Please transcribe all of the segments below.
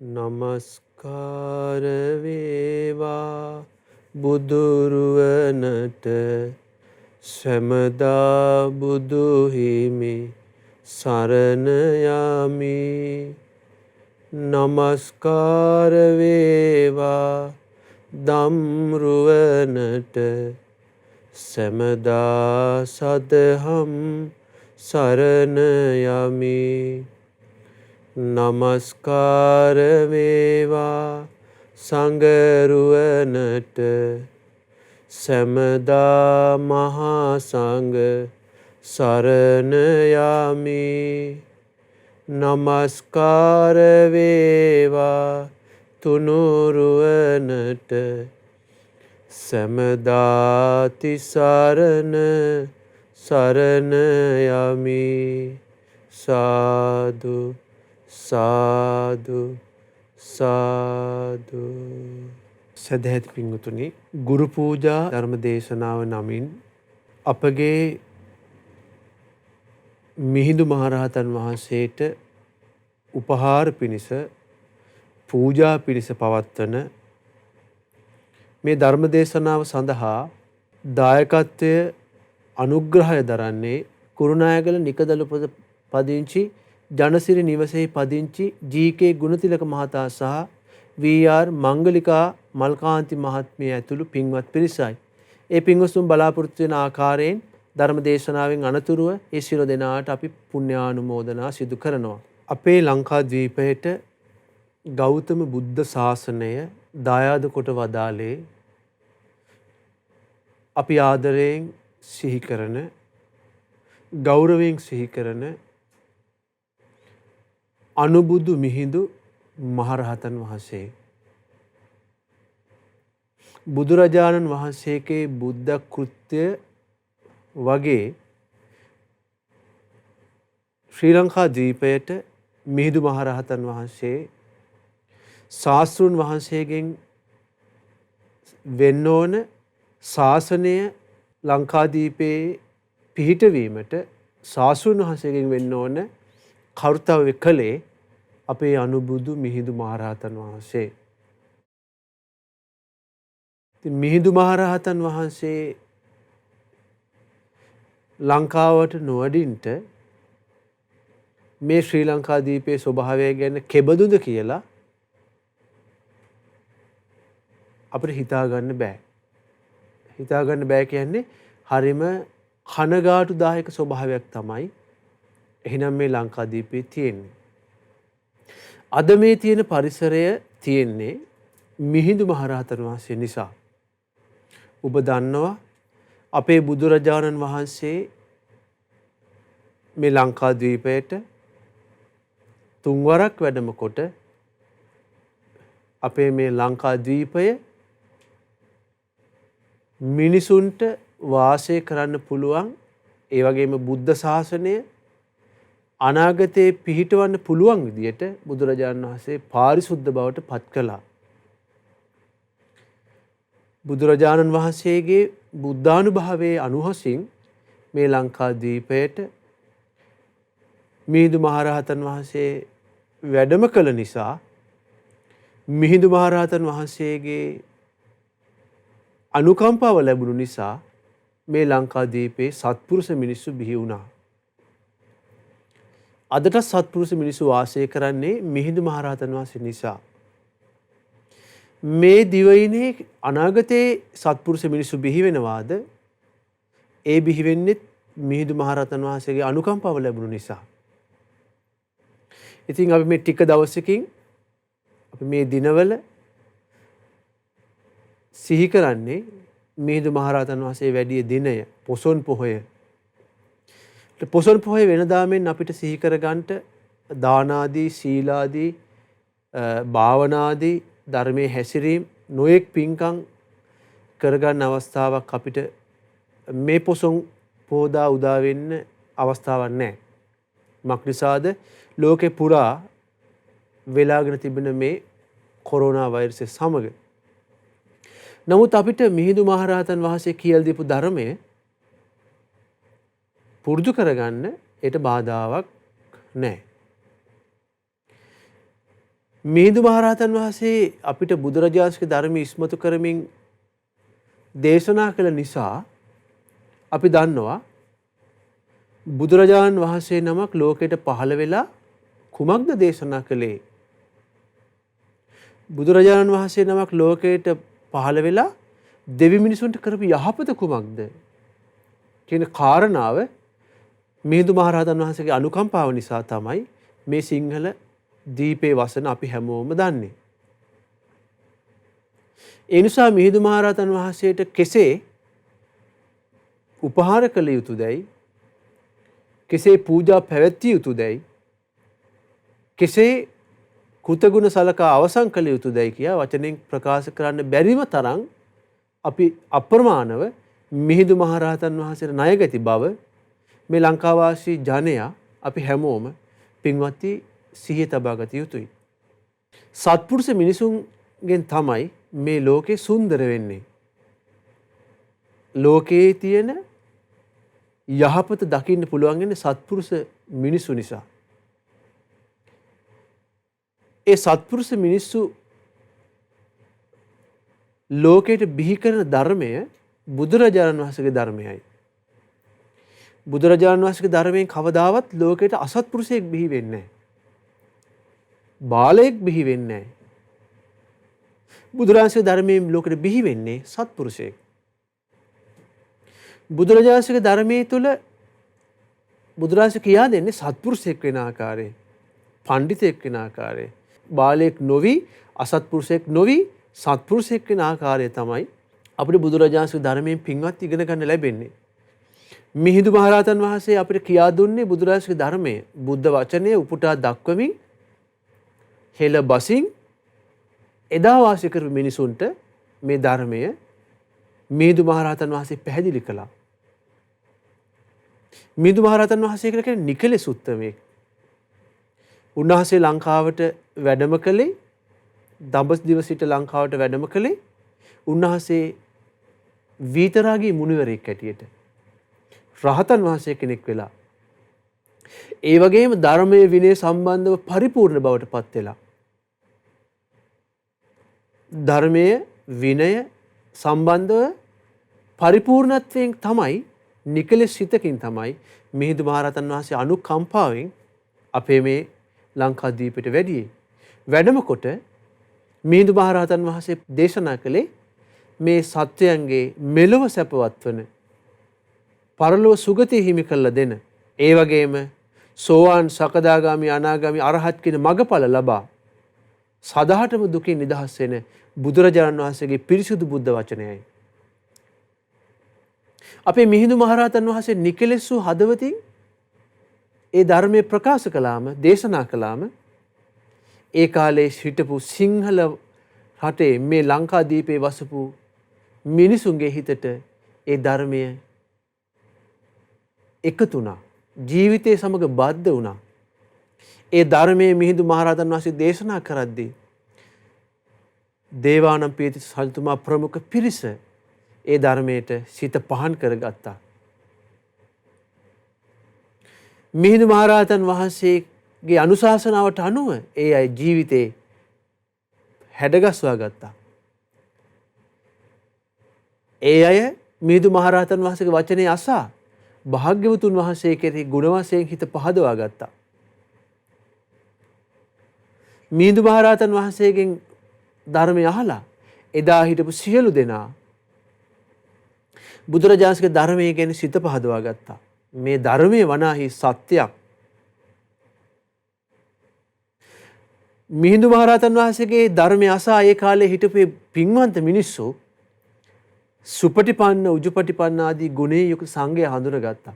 නමස්කාර වේවා බුදුරුවනට සැමදා බුදු හිමි සරණ යමි. නමස්කාර වේවා ධම්රුවනට සැමදා සදහම් සරණ යමි. නමස්කාර වේවා සංඝරුවනට සැමදා මහා සංඝ සරණ යමි. නමස්කාර වේවා තුනුරුවනට සැමදා තිසරණ සරණ යමි. සාදු සාදු සාදු. සදහැති පිංගුතුනි, ගුරු පූජා ධර්ම දේශනාව නමින් අපගේ මිහිඳු මහරහතන් වහන්සේට උපහාර පිණිස පූජා පිණිස පවත්වන මේ ධර්ම දේශනාව සඳහා දායකත්වය අනුග්‍රහය දරන්නේ කුරුණෑගල නිකදලුපත පදිංචි ජනසිරි නිවසෙහි පදිංචි ජී.කේ. ගුණතිලක මහතා සහ වී.ආර්. මංගලිකා මල්කාන්ති මහත්මිය ඇතුළු පින්වත් පිරිසයි. ඒ පින්වත්තුන් බලාපොරොත්තු වෙන ආකාරයෙන් ධර්ම දේශනාවෙන් අනතුරුව ඒ සියලු දෙනාට අපි පුණ්‍යානුමෝදනා සිදු කරනවා. අපේ ලංකාද්වීපයට ගෞතම බුද්ධ ශාසනය දායාද කොට වදාළේ අපි ආදරයෙන් සිහි කරන, ගෞරවයෙන් සිහි කරන අනුබුදු මිහිඳු මහරහතන් වහන්සේ. බුදුරජාණන් වහන්සේගේ බුද්ධ කෘත්‍ය වගේ ශ්‍රී ලංකා දීපයට මිහිඳු මහරහතන් වහන්සේ ශාස්තෘන් වහන්සේගෙන් වෙන්න ඕන ශාසනය ලංකාදීපයේ පිහිටවීමට ශාස්තෘන් වහන්සේගෙන් වෙන්න ඕන කර්තව්‍ය කළේ අපේ අනුබුදු මිහිඳු මහරහතන් වහන්සේ. මිහිඳු මහරහතන් වහන්සේ ලංකාවට නොවඩින්ට මේ ශ්‍රී ලංකාදීපයේ ස්වභාවය ගැන කෙබඳුද කියලා අපිට හිතාගන්න බෑ. හිතාගන්න බෑ කියන්නේ හරිම කනගාටුදායක ස්වභාවයක් තමයි එහෙනම් මේ ලංකාදීපයේ තියෙන්නේ. අද මේ තියෙන පරිසරය තියෙන්නේ මිහිඳු මහරහතන් වහන්සේ නිසා. ඔබ දන්නවා අපේ බුදුරජාණන් වහන්සේ මේ ලංකාදීපයට තුන්වරක් වැඩම කොට අපේ මේ ලංකාදීපය මිනිසුන්ට වාසය කරන්න පුළුවන්, ඒ වගේම බුද්ධ ශාසනය අනාගතයේ පිහිටවන්න පුළුවන් විදියට බුදුරජාණන් වහන්සේ පාරිශුද්ධ බවට පත් කළා. බුදුරජාණන් වහන්සේගේ බුද්ධානුභාවයේ අනුහසින් මේ ලංකාදීපයට මිහිඳු මහරහතන් වහන්සේ වැඩම කළ නිසා මිහිඳු මහරහතන් වහන්සේගේ අනුකම්පාව ලැබුණු නිසා මේ ලංකාදීපයේ සත්පුරුෂ මිනිස්සු බිහි වුණා. අදට සත්පුරුෂ මිනිස්සු වාසය කරන්නේ මිහිඳු මහරහතන් වහන්සේ නිසා. මේ දිවයිනේ අනාගතයේ සත්පුරුෂ මිනිස්සු බිහි වෙනවාද? ඒ බිහි වෙන්නේ මිහිඳු මහරහතන් වහන්සේගේ අනුකම්පාව ලැබුණු නිසා. ඉතින් අපි මේ ටික දවසකින් අපි මේ දිනවල සිහි කරන්නේ මිහිඳු මහරහතන් වහන්සේ වැඩිය දිනය පොසොන් පොහොය. පොසොන් පොහොය වෙනදාමෙන් අපිට සිහි කරගන්නට දානාදී, සීලාදී, භාවනාදී, ධර්මයේ හැසිරීම, නොයෙක් පින්කම් කරගන්න අවස්ථාවක් අපිට මේ පොසොන් පොහොදා උදා වෙන්න අවස්ථාවක් නැහැ. මක්නිසාද ලෝකේ පුරා වෙලාගෙන තිබෙන මේ කොරෝනා වෛරසය සමග. නමුත් අපිට මිහිඳු මහරහතන් වහන්සේ කියලා දීපු ධර්මය පුරුදු කරගන්න ඒට බාධාවක් නැහැ. මිහිඳු මහරහතන් වහන්සේ අපිට බුදුරජාණන්ගේ ධර්මයේ ඉස්මතු කරමින් දේශනා කළ නිසා අපි දන්නවා බුදුරජාණන් වහන්සේ නමක් ලෝකයට පහළ වෙලා කුමක්ද දේශනා කළේ? බුදුරජාණන් වහන්සේ නමක් ලෝකයට පහළ වෙලා දෙවි මිනිසුන්ට කරපු යහපත කුමක්ද කියන කාරණාව මිහිඳු මහරහතන් වහන්සේගේ අනුකම්පාව නිසා තමයි මේ සිංහල දීපේ වසන අපි හැමෝම දන්නේ. ඒ නිසා මිහිඳු මහරහතන් වහන්සේට කෙසේ උපහාර කළ යුතුදැයි, කෙසේ පූජා පැවැත්විය යුතුදැයි, කෙසේ කෘතගුණ සලකා අවසන් කළ යුතුදැයි කියා වචනෙන් ප්‍රකාශ කරන්න බැරිම තරම් අපි අප්‍රමාණව මිහිඳු මහරහතන් වහන්සේට ණයගැති බව මේ ලංකාවාසී ජනයා අපි හැමෝම පින්වත්නි සිහිය තබා ගත යුතුයි. සත්පුරුෂ මිනිසුන්ගෙන් තමයි මේ ලෝකේ සුන්දර වෙන්නේ. ලෝකයේ තියෙන යහපත දකින්න පුළුවන් වෙන්නේ සත්පුරුෂ මිනිසු නිසා. ඒ සත්පුරුෂ මිනිස්සු ලෝකයට බිහි කරන ධර්මය බුදුරජාණන් වහන්සේගේ ධර්මයයි. බුදුරජාණන් වහන්සේගේ ධර්මයෙන් කවදාවත් ලෝකයට අසත්පුරුෂයෙක් බිහි වෙන්නේ නැහැ. බාලයෙක් බිහි වෙන්නේ නැහැ. බුදුරජාණන්ගේ ධර්මයෙන් ලෝකෙට බිහි වෙන්නේ සත්පුරුෂයෙක්. බුදුරජාණන්ගේ ධර්මයේ තුල බුදුරජාණන් කියා දෙන්නේ සත්පුරුෂයෙක් වෙන ආකාරය, පඬිතෙක් වෙන ආකාරය, බාලයෙක් නොවි, අසත්පුරුෂයෙක් නොවි, සත්පුරුෂයෙක් වෙන ආකාරය තමයි අපිට බුදුරජාණන්ගේ ධර්මයෙන් පින්වත් ඉගෙන ගන්න ලැබෙන්නේ. මිහිඳු මහරහතන් වහන්සේ අපිට කියා දුන්නේ බුදුරජාණන්ගේ ධර්මය බුද්ධ වචනය උපුටා දක්වමින් හෙළ බසින් එදා වාසය කරපු මිනිසුන්ට මේ ධර්මය මිහිඳු මහරහතන් වහන්සේ පැහැදිලි කළා. මිහිඳු මහරහතන් වහන්සේ කියලා කියන්නේ නිකලෙස් උත්තමයෙක්. උන්වහන්සේ ලංකාවට වැඩම කළේ දඹදිව සිට ලංකාවට වැඩම කළේ උන්වහන්සේ විතරාගී මුනිවරයෙක් හැටියට රහතන් වහන්සේ කෙනෙක් වෙලා, ඒ වගේම ධර්මයේ විනය සම්බන්ධව පරිපූර්ණ බවට පත් වෙලා, ධර්මයේ විනය සම්බන්ධව පරිපූර්ණත්වයෙන් තමයි, නිකලෙස් සිතකින් තමයි මිහිඳු මහරහතන් වහන්සේ අනුකම්පාවෙන් අපේ මේ ලංකාදීපයට වැඩියේ. වැඩම කොට මිහිඳු මහරහතන් වහන්සේ දේශනා කළේ මේ සත්වයන්ගේ මෙලොව සැපවත් වන, පරලොව සුගතිය හිමි කරලා දෙන, ඒ වගේම සෝවාන්, සකදාගාමි, අනාගාමි, අරහත් කියන මගඵල ලබා සදාහටම දුකින් නිදහස් වෙන බුදුරජාණන් වහන්සේගේ පිරිසුදු බුද්ධ වචනයයි. අපේ මිහිඳු මහරහතන් වහන්සේ නිකලෙස් වූ හදවතින් ඒ ධර්මයේ ප්‍රකාශ කළාම, දේශනා කළාම, ඒ කාලේ හිටපු සිංහල රටේ මේ ලංකාදීපේ වසපු මිනිසුන්ගේ හිතට ඒ ධර්මය එකතු වුණා. ජීවිතයේ සමග බද්ධ වුණා. ඒ ධර්මයේ මිහිඳු මහරහතන් වහන්සේ දේශනා කරද්දී දේවානම්පියතිස්ස රජතුමා ප්‍රමුඛ පිරිස ඒ ධර්මයට සිත පහන් කරගත්තා. මිහිඳු මහරහතන් වහන්සේගේ අනුශාසනාවට අනුව ඒ අය ජීවිතේ හැඩගස්වා ගත්තා. ඒ අය මිහිඳු මහරහතන් වහන්සේගේ වචනේ අසා භාග්‍යවතුන් වහන්සේ කෙරෙහි ගුණ වශයෙන් හිත පහදවා ගත්තා. මිහිඳු මහරහතන් වහන්සේගෙන් ධර්මය අහලා එදා හිටපු සියලු දෙනා බුදුරජාණන්ගේ ධර්මයේ ගැන සිත පහදවා ගත්තා. මේ ධර්මයේ වනාහි සත්‍යයක්. මිහිඳු මහරහතන් වහන්සේගේ ධර්මය අසා ඒ කාලේ හිටපු පින්වන්ත මිනිස්සු සුපටිපන්න, උජුපටිපන්න ආදී ගුණේ යුක්ත සංඝය හඳුනගත්තා.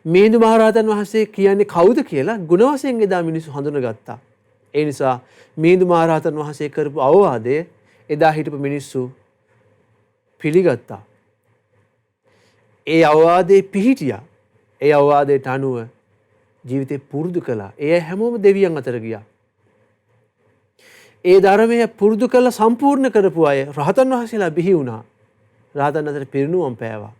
මිහිඳු මහරහතන් වහන්සේ කියන්නේ කවුද කියලා ගුණ වශයෙන් එදා මිනිස්සු හඳුනගත්තා. ඒ නිසා මිහිඳු මහරහතන් වහන්සේ කරපු අවවාදය එදා හිටපු මිනිස්සු පිළිගත්තා. ඒ අවවාදේ පිහිටියා. ඒ අවවාදයට අනුව ජීවිතේ පුරුදු කළා. ඒ හැමෝම දෙවියන් අතර ගියා. ඒ ධර්මය පුරුදු කළ සම්පූර්ණ කරපු අය රහතන් වහන්සේලා බිහි වුණා. රහතන් අතර පිරිනුවම් පෑවා.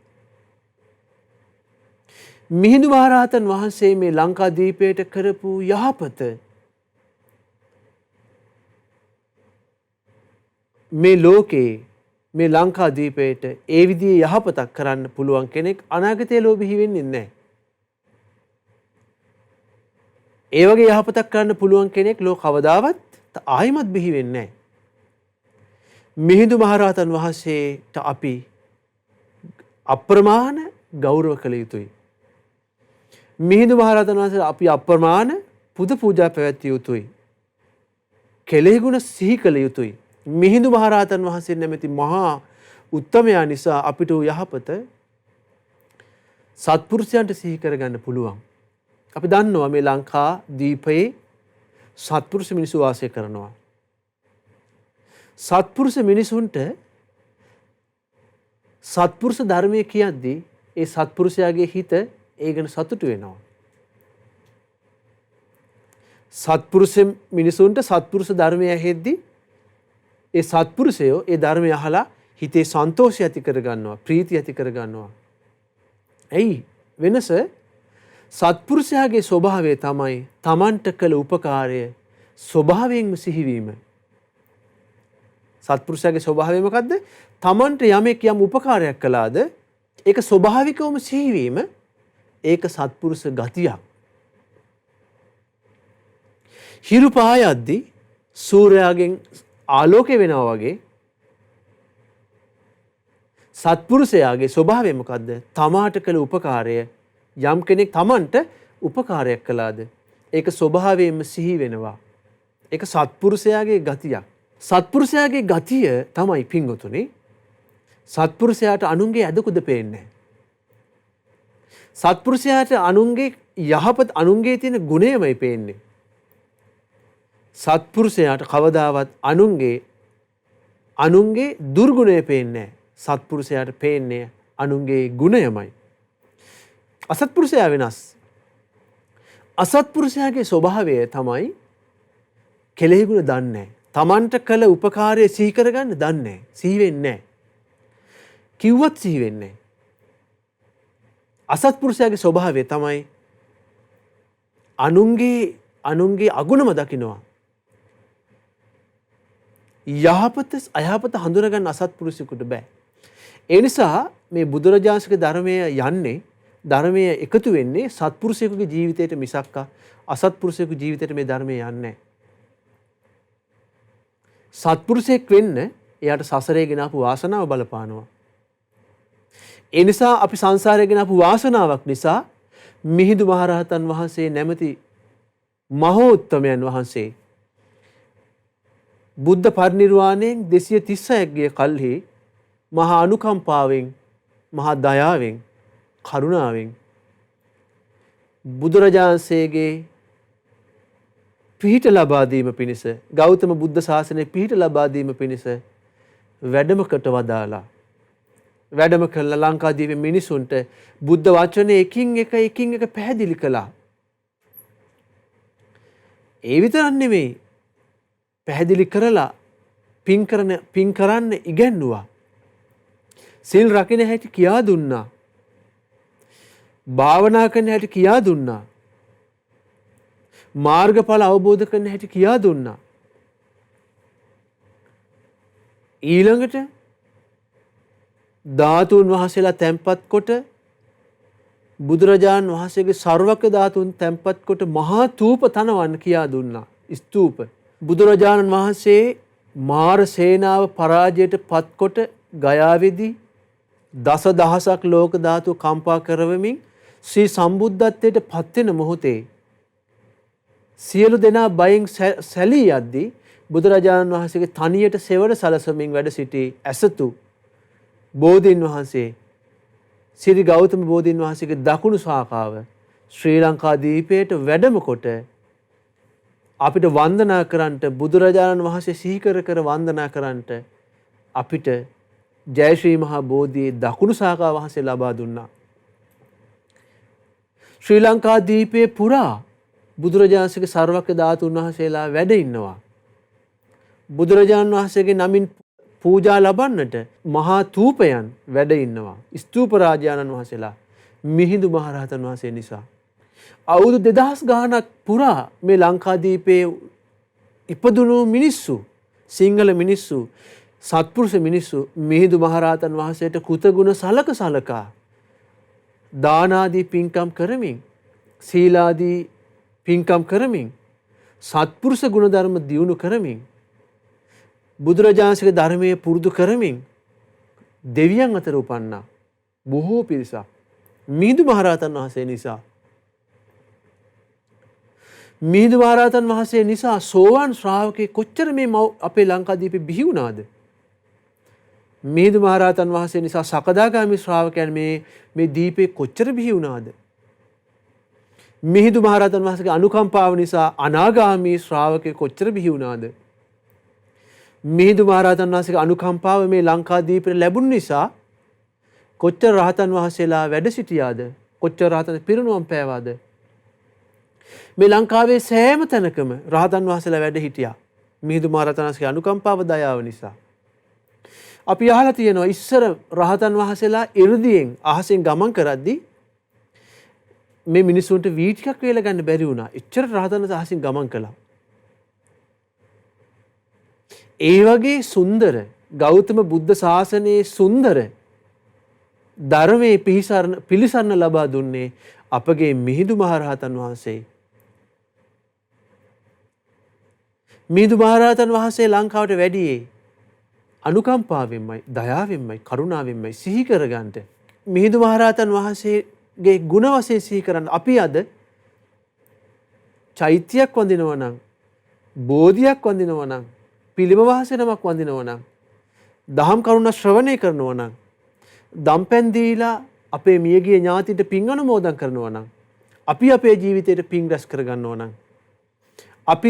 මිහිඳු මහරහතන් වහන්සේ මේ ලංකාදීපයට කරපු යහපත මේ ලෝකේ මේ ලංකාදීපයට ඒ විදිහේ යහපතක් කරන්න පුළුවන් කෙනෙක් අනාගතයේ ලෝභී වෙන්නේ නැහැ. ඒ වගේ යහපතක් කරන්න පුළුවන් කෙනෙක් ලෝක කවදාවත් ආයිමත් බිහි වෙන්නේ නැහැ. මිහිඳු මහරහතන් වහන්සේට අපි අප්‍රමාණ ගෞරව කළ යුතුයි. මිහිඳු මහරහතන් වහන්සේට අපි අප්‍රමාණ පුද පූජා පැවැත්විය යුතුයි. කෙලෙහි ගුණ සිහි කළ යුතුයි. මිහිඳු මහරහතන් වහන්සේ නැමැති මහා උත්තමයා නිසා අපිට යහපත සත්පුරුෂයන්ට සිහි කරගන්න පුළුවන්. අපි දන්නවා මේ ලංකා දීපයේ සත්පුරුෂ මිනිසු වාසය කරනවා. සත්පුරුෂ මිනිසුන්ට සත්පුරුෂ ධර්මය කියද්දී ඒ සත්පුරුෂයාගේ හිත ඒ ගැන සතුටු වෙනවා. සත්පුරුෂ මිනිසුන්ට සත්පුරුෂ ධර්මය ඇහෙද්දී ඒ සත්පුරුෂයෝ ඒ ධර්මය අහලා හිතේ සන්තෝෂය ඇති කරගන්නවා, ප්‍රීතිය ඇති කරගන්නවා. ඇයි වෙනස? සත්පුරුෂයාගේ ස්වභාවය තමයි තමන්ට කළ උපකාරය ස්වභාවයෙන්ම සිහිවීම. සත්පුරුෂයාගේ ස්වභාවය මොකද්ද? තමන්ට යමෙක් යම් උපකාරයක් කළාද ඒක ස්වභාවිකවම සිහිවීම. ඒක සත්පුරුෂ ගතියක්. හිරු පායද්දී සූර්යාගෙන් ආලෝකය වෙනවා වගේ සත්පුරුෂයාගේ ස්වභාවය මොකද්ද? තමාට කළ උපකාරය යම් කෙනෙක් තමන්ට උපකාරයක් කළාද ඒක ස්වභාවයෙන්ම සිහි වෙනවා. ඒක සත්පුරුෂයාගේ ගතියක්. සත්පුරුෂයාගේ ගතිය තමයි පින්වතුනි සත්පුරුෂයාට අනුන්ගේ ඇදකුද පේන්නේ නැහැ. සත්පුරුෂයාට අනුන්ගේ යහපත් අනුන්ගේ තියෙන ගුණයමයි පේන්නේ. සත්පුරුෂයාට කවදාවත් අනුන්ගේ දුර්ගුණය පේන්නේ නැහැ. සත්පුරුෂයාට පේන්නේ අනුන්ගේ ගුණයමයි. අසත්පුරුෂයා වෙනස්. අසත්පුරුෂයාගේ ස්වභාවය තමයි කෙලෙහි ගුණ දන්නේ නැහැ. තමන්ට කළ උපකාරය සිහි කරගන්න දන්නේ නැහැ. සිහි වෙන්නේ නැහැ. කිව්වත් සිහි වෙන්නේ නැහැ. අසත්පුරුෂයාගේ ස්වභාවය තමයි අනුන්ගේ අගුණම දකිනවා. යහපත අයහපත හඳුනගන්න අසත්පුරුෂයෙකුට බෑ. ඒ නිසා මේ බුදුරජාණන්ගේ ධර්මය යන්නේ ධර්මය එකතු වෙන්නේ සත්පුරුෂයෙකුගේ ජීවිතයට මිසක් අසත්පුරුෂයෙකුගේ ජීවිතයට මේ ධර්මය යන්නේ නැහැ. සත්පුරුෂයෙක් වෙන්න එයාට සසරේ ගෙන ආපු වාසනාව බලපානවා. ඒ නිසා අපි සංසාරේ ගෙන ආපු වාසනාවක් නිසා මිහිඳු මහරහතන් වහන්සේ නැමැති මහෝත්තමයන් වහන්සේ බුද්ධ පරිනිර්වාණයෙන් 236 ගිය කල්හි මහා අනුකම්පාවෙන් මහා දයාවෙන් කරුණාවෙන් බුදුරජාණන්සේගේ පිහිට ලබා දීම පිණිස ගෞතම බුද්ධ ශාසනයේ පිහිට ලබා දීම පිණිස වැඩමකට වදාලා වැඩම කළ ලංකාදීපේ මිනිසුන්ට බුද්ධ වචනේ එකින් එක පැහැදිලි කළා. ඒ විතරක් නෙමෙයි පැහැදිලි කරලා පින් කරන්න ඉගැන්නුවා. සිල් රකින්න හැටි කියා දුන්නා. භාවනා කරන්න හැටි කියා දුන්නා. මාර්ගඵල අවබෝධ කරන්න හැටි කියා දුන්නා. ඊළඟට ධාතුන් වහන්සේලා තැන්පත් කොට බුදුරජාණන් වහන්සේගේ සර්වක ධාතුන් තැන්පත් කොට මහා ථූප තනවන්න කියා දුන්නා. ස්තූප. බුදුරජාණන් වහන්සේ මාර සේනාව පරාජයට පත්කොට ගයාවේදී දසදහසක් ලෝක ධාතු කම්පා කරවමින් ශ්‍රී සම්බුද්ධත්වයට පත්වෙන මොහොතේ සියලු දෙනා බයෙන් සැලී යද්දී බුදුරජාණන් වහන්සේගේ තනියට සෙවණ සලසමින් වැඩ සිටි ඇසතු බෝධීන් වහන්සේ ශ්‍රී ගෞතම බෝධීන් වහන්සේගේ දකුණු ශාඛාව ශ්‍රී ලංකා දීපයට වැඩම කොට අපිට වන්දනා කරන්නට බුදුරජාණන් වහන්සේ සිහි කර වන්දනා කරන්නට අපිට ජය ශ්‍රී මහා බෝධියේ දකුණු ශාඛාව වහන්සේ ලබා දුන්නා. ශ්‍රී ලංකා දීපයේ පුරා බුදුරජාණන්සේගේ සර්වක ධාතුන් වහන්සේලා වැඩ ඉන්නවා. බුදුරජාණන් වහන්සේගේ නමින් පූජා ලබන්නට මහා ථූපයන් වැඩ ඉන්නවා. ස්තූප රාජානන් වහන්සේලා මිහිඳු මහරහතන් වහන්සේ නිසා. අවුරුදු 2000 ගාණක් පුරා මේ ලංකාදීපයේ ඉපදුණු මිනිස්සු සිංහල මිනිස්සු සත්පුරුෂ මිනිස්සු මිහිඳු මහරහතන් වහන්සේට කෘතගුණ සලකා දානාදී පින්කම් කරමින් සීලාදී පින්කම් කරමින් සත්පුරුෂ ගුණධර්ම දියුණු කරමින් බුදුරජාණන්සේගේ ධර්මයේ පුරුදු කරමින් දෙවියන් අතර උපන්නා බොහෝ පිරිසක් මිහිඳු මහරහතන් වහන්සේ නිසා. මිහිඳු මහරහතන් වහන්සේ නිසා සෝවාන් ශ්‍රාවකේ කොච්චර මේ අපේ ලංකාදීපේ බිහි වුණාද? මිහිඳු මහරහතන් වහන්සේ නිසා සකදාගාමී ශ්‍රාවකයන් මේ දීපේ කොච්චර බිහි වුණාද? මිහිඳු මහරහතන් වහන්සේගේ අනුකම්පාව නිසා අනාගාමී ශ්‍රාවකේ කොච්චර බිහි වුණාද? මිහිඳු මහරහතන් වහන්සේගේ අනුකම්පාව මේ ලංකාදීපේ ලැබුණ නිසා කොච්චර රහතන් වහන්සේලා වැඩ සිටියාද? කොච්චර රහතන් පිරිනුවම් පෑවාද? මේ ලංකාවේ සෑම තැනකම රහතන් වහන්සේලා වැඩ හිටියා. මිහිඳු මහරහතන් වහන්සේගේ අනුකම්පාව දයාව නිසා. අපි අහලා තියෙනවා ඉස්සර රහතන් වහන්සේලා 이르දියෙන් අහසෙන් ගමන් කරද්දී මේ මිනිසුන්ට වී ටිකක් වේල ගන්න බැරි වුණා. එච්චර රහතන් වහන්සේ අහසින් ගමන් කළා. ඒ වගේ සුන්දර ගෞතම බුද්ධ ශාසනයේ සුන්දර ධර්මයේ පිළිසරණ ලබා දුන්නේ අපගේ මිහිඳු මහරහතන් වහන්සේ. මිහිඳු මහරහතන් වහන්සේ ලංකාවට වැඩියේ අනුකම්පාවෙන්මයි, දයාවෙන්මයි, කරුණාවෙන්මයි සිහි කරගන්නට. මිහිඳු මහරහතන් වහන්සේගේ ගුණ වශයෙන් සිහි කරන්න අපි අද චෛත්‍යයක් වඳිනවා නම්, බෝධියක් වඳිනවා නම්, පිළිම වාසනමක් වඳිනවා නම්, දහම් කරුණ ශ්‍රවණය කරනවා නම්, දම්පැන් දීලා අපේ මියගිය ඥාතිට පින් අනුමෝදන් කරනවා නම්, අපි අපේ ජීවිතයට පින් රැස් කරගන්නවා නම්, අපි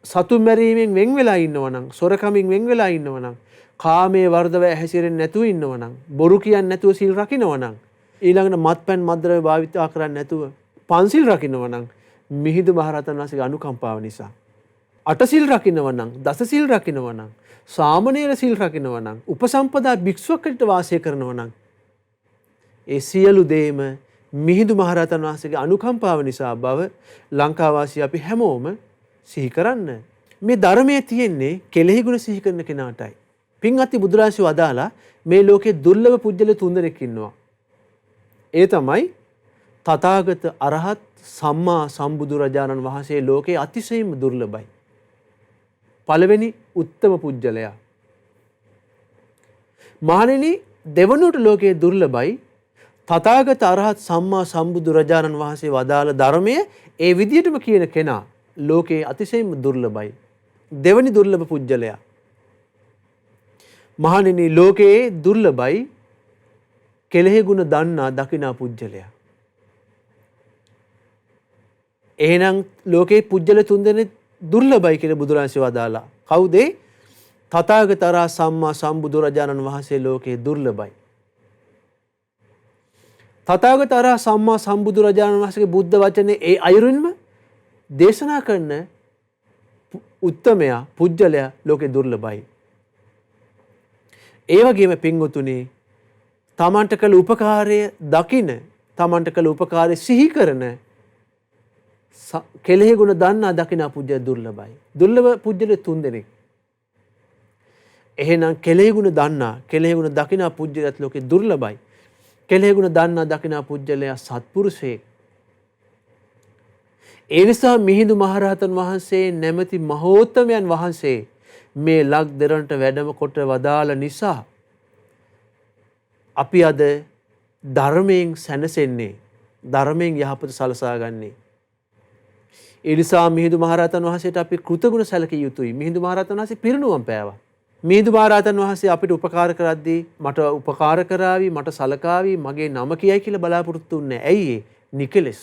සතුන් මැරීමෙන් වෙන් වෙලා ඉන්නවා නම්, සොරකමින් වෙන් වෙලා ඉන්නවා නම්, කාමයේ වර්ධව හැසිරෙන්නේ නැතුව ඉන්නවා නම්, බොරු කියන්නේ නැතුව සිල් රකින්නවා නම්, ඊළඟට මත්පැන් මද්ද්‍රව්‍ය භාවිතා කරන්නේ නැතුව පන්සිල් රකින්නවා නම් මිහිඳු මහරහතන් වහන්සේගේ අනුකම්පාව නිසා. අටසිල් රකින්නවා නම්, දසසිල් රකින්නවා නම්, සාමණේර සිල් රකින්නවා නම්, උපසම්පදා භික්ෂුවකට වාසය කරනවා නම් ඒ සියලු දේම මිහිඳු මහරහතන් වහන්සේගේ අනුකම්පාව නිසා බව ලංකාවාසී අපි හැමෝම සිහි කරන්න. මේ ධර්මයේ තියෙන්නේ කෙලෙහි ගුණ සිහි කරන කෙනාටයි. පින්වත්නි බුදුරජාණන් වදාලා මේ ලෝකේ දුර්ලභ පුජ්‍යල තුන්දෙනෙක් ඉන්නවා. ඒ තමයි තථාගත අරහත් සම්මා සම්බුදුරජාණන් වහන්සේ ලෝකේ අතිශයින්ම දුර්ලභයි. පළවෙනි උත්තම පුජ්‍යලයා. මහණෙනි දෙවනුවට ලෝකේ දුර්ලභයි තථාගත අරහත් සම්මා සම්බුදුරජාණන් වහන්සේ වදාළ ධර්මයේ ඒ විදිහටම කියන කෙනා ලෝකේ අතිශයින්ම දුර්ලභයි. දෙවනි දුර්ලභ පුජ්‍යලයා. මහණෙනි ලෝකේ දුර්ලභයි කෙලෙහි ගුණ දන්නා දකිනා පුජ්‍යලයා. එහෙනම් ලෝකේ පුජ්‍යල තුන්දෙනෙක් දුර්ලභයි කියලා බුදුරජාණන් වදාලා. කවුද? තථාගත අරහත් සම්මා සම්බුදුරජාණන් වහන්සේ ලෝකේ දුර්ලභයි. තථාගත අරහත් සම්මා සම්බුදුරජාණන් වහන්සේගේ බුද්ධ වචනේ ඒ අයුරින්ම දේශනා කරන උත්තමයා පුජ්‍යලයා ලෝකේ දුර්ලභයි. ඒ වගේම පින්වතුනි තමන්ට කළ උපකාරය දකින, තමන්ට කළ උපකාරය සිහි කරන කෙලෙහි ගුණ දන්නා දකිනා පුජ්‍යල දුර්ලභයි. දුර්ලභ පුජ්‍යල තුන්දෙනෙක්. එහෙනම් කෙලෙහි ගුණ දන්නා, කෙලෙහි ගුණ දකිනා පුජ්‍යලත් ලෝකේ දුර්ලභයි. කෙලෙහි ගුණ දන්නා දකිනා පුජ්‍යලයා සත්පුරුෂයෙක්. ඒ නිසා මිහිඳු මහරහතන් වහන්සේ නැමැති මහෝත්තමයන් වහන්සේ මේ ලක් දෙරණට වැඩම කොට වදාළ නිසා අපි අද ධර්මයෙන් සැනසෙන්නේ, ධර්මයෙන් යහපත සලසා ගන්නේ. ඒ නිසා මිහිඳු මහරහතන් වහන්සේට අපි කෘතගුණ සැලකිය යුතුයි. මිහිඳු මහරහතන් වහන්සේ පිරිනුවම් පෑවා. මිහිඳු මහරහතන් වහන්සේ අපිට උපකාර කරද්දී මට උපකාර කරાવી, මට සලකාවි, මගේ නම කියයි කියලා බලාපොරොත්තු වෙන්නේ. ඇයි ඒ? නිකලස්.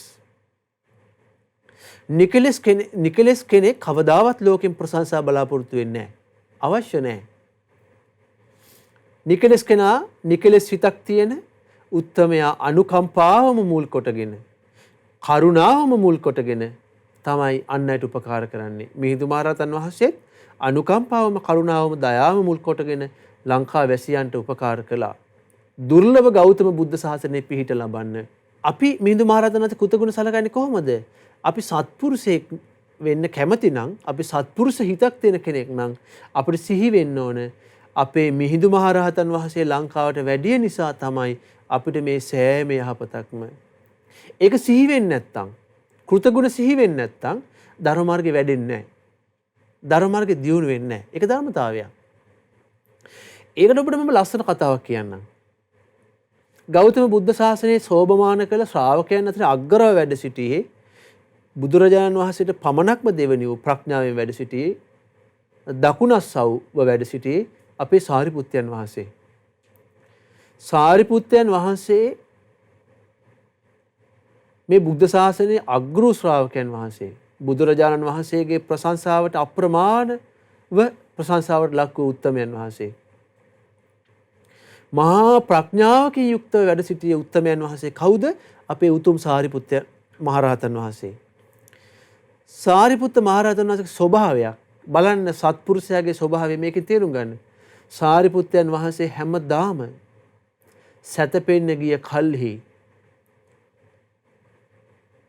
නිකලස් කෙනෙක් කවදාවත් ලෝකෙන් ප්‍රශංසා බලාපොරොත්තු වෙන්නේ නැහැ. අවශ්‍ය නැහැ. නිකලස් කෙනා නිකලස් හිතක් තියෙන උත්තමයා අනුකම්පාවම මුල් කොටගෙන, කරුණාවම මුල් කොටගෙන තමයි අන් අයට උපකාර කරන්නේ. මිහිඳු මහරහතන් වහන්සේත් අනුකම්පාවම, කරුණාවම, දයාවම මුල් කොටගෙන ලංකා වැසියන්ට උපකාර කළා. දුර්ලභ ගෞතම බුද්ධ ශාසනය පිහිට ලබන්න අපි මිහිඳු මහරහතන් වහන්සේ කෘතගුණ සලකන්නේ කොහොමද? අපි සත්පුරුෂයෙක් වෙන්න කැමති නම්, අපි සත්පුරුෂ හිතක් තියෙන කෙනෙක් නම් අපිට සිහි වෙන්න ඕන අපේ මිහිඳු මහරහතන් වහන්සේ ලංකාවට වැඩිය නිසා තමයි අපිට මේ සෑම යහපතක්ම ඒක සිහි වෙන්නේ නැත්තම් කෘතගුණ සිහි වෙන්නේ නැත්තම් ධර්ම මාර්ගේ වැඩෙන්නේ නැහැ. ධර්ම මාර්ගේ දියුණු වෙන්නේ නැහැ. ඒක ධර්මතාවයක්. ඒකට ඔබට මම ලස්සන කතාවක් කියන්නම්. ගෞතම බුද්ධ ශාසනයේ සෝභමාන කළ ශ්‍රාවකයන් අතර අග්‍රව වැඩ සිටියේ බුදුරජාණන් වහන්සේට පමණක්ම දෙවනි වූ ප්‍රඥාවෙන් වැඩ සිටියේ දකුණස්සව්ව වැඩ සිටියේ අපේ සාරිපුත්තයන් වහන්සේ. සාරිපුත්තයන් වහන්සේ මේ බුද්ධ ශාසනයේ අග්‍ර ශ්‍රාවකයන් වහන්සේ. බුදුරජාණන් වහන්සේගේ ප්‍රශංසාවට අප්‍රමාණව ප්‍රශංසාවට ලක් වූ උත්තමයන් වහන්සේ. මහා ප්‍රඥාවකින් යුක්තව වැඩ සිටිය උත්තමයන් වහන්සේ කවුද? අපේ උතුම් සාරිපුත්ත මහරහතන් වහන්සේ. සාරිපුත්ත මහරහතන් වහන්සේගේ ස්වභාවයක් බලන්න, සත්පුරුෂයාගේ ස්වභාවය මේකෙන් තේරුම් ගන්න. සාරිපුත්තයන් වහන්සේ හැමදාම සැතපෙන්න ගිය කල්හි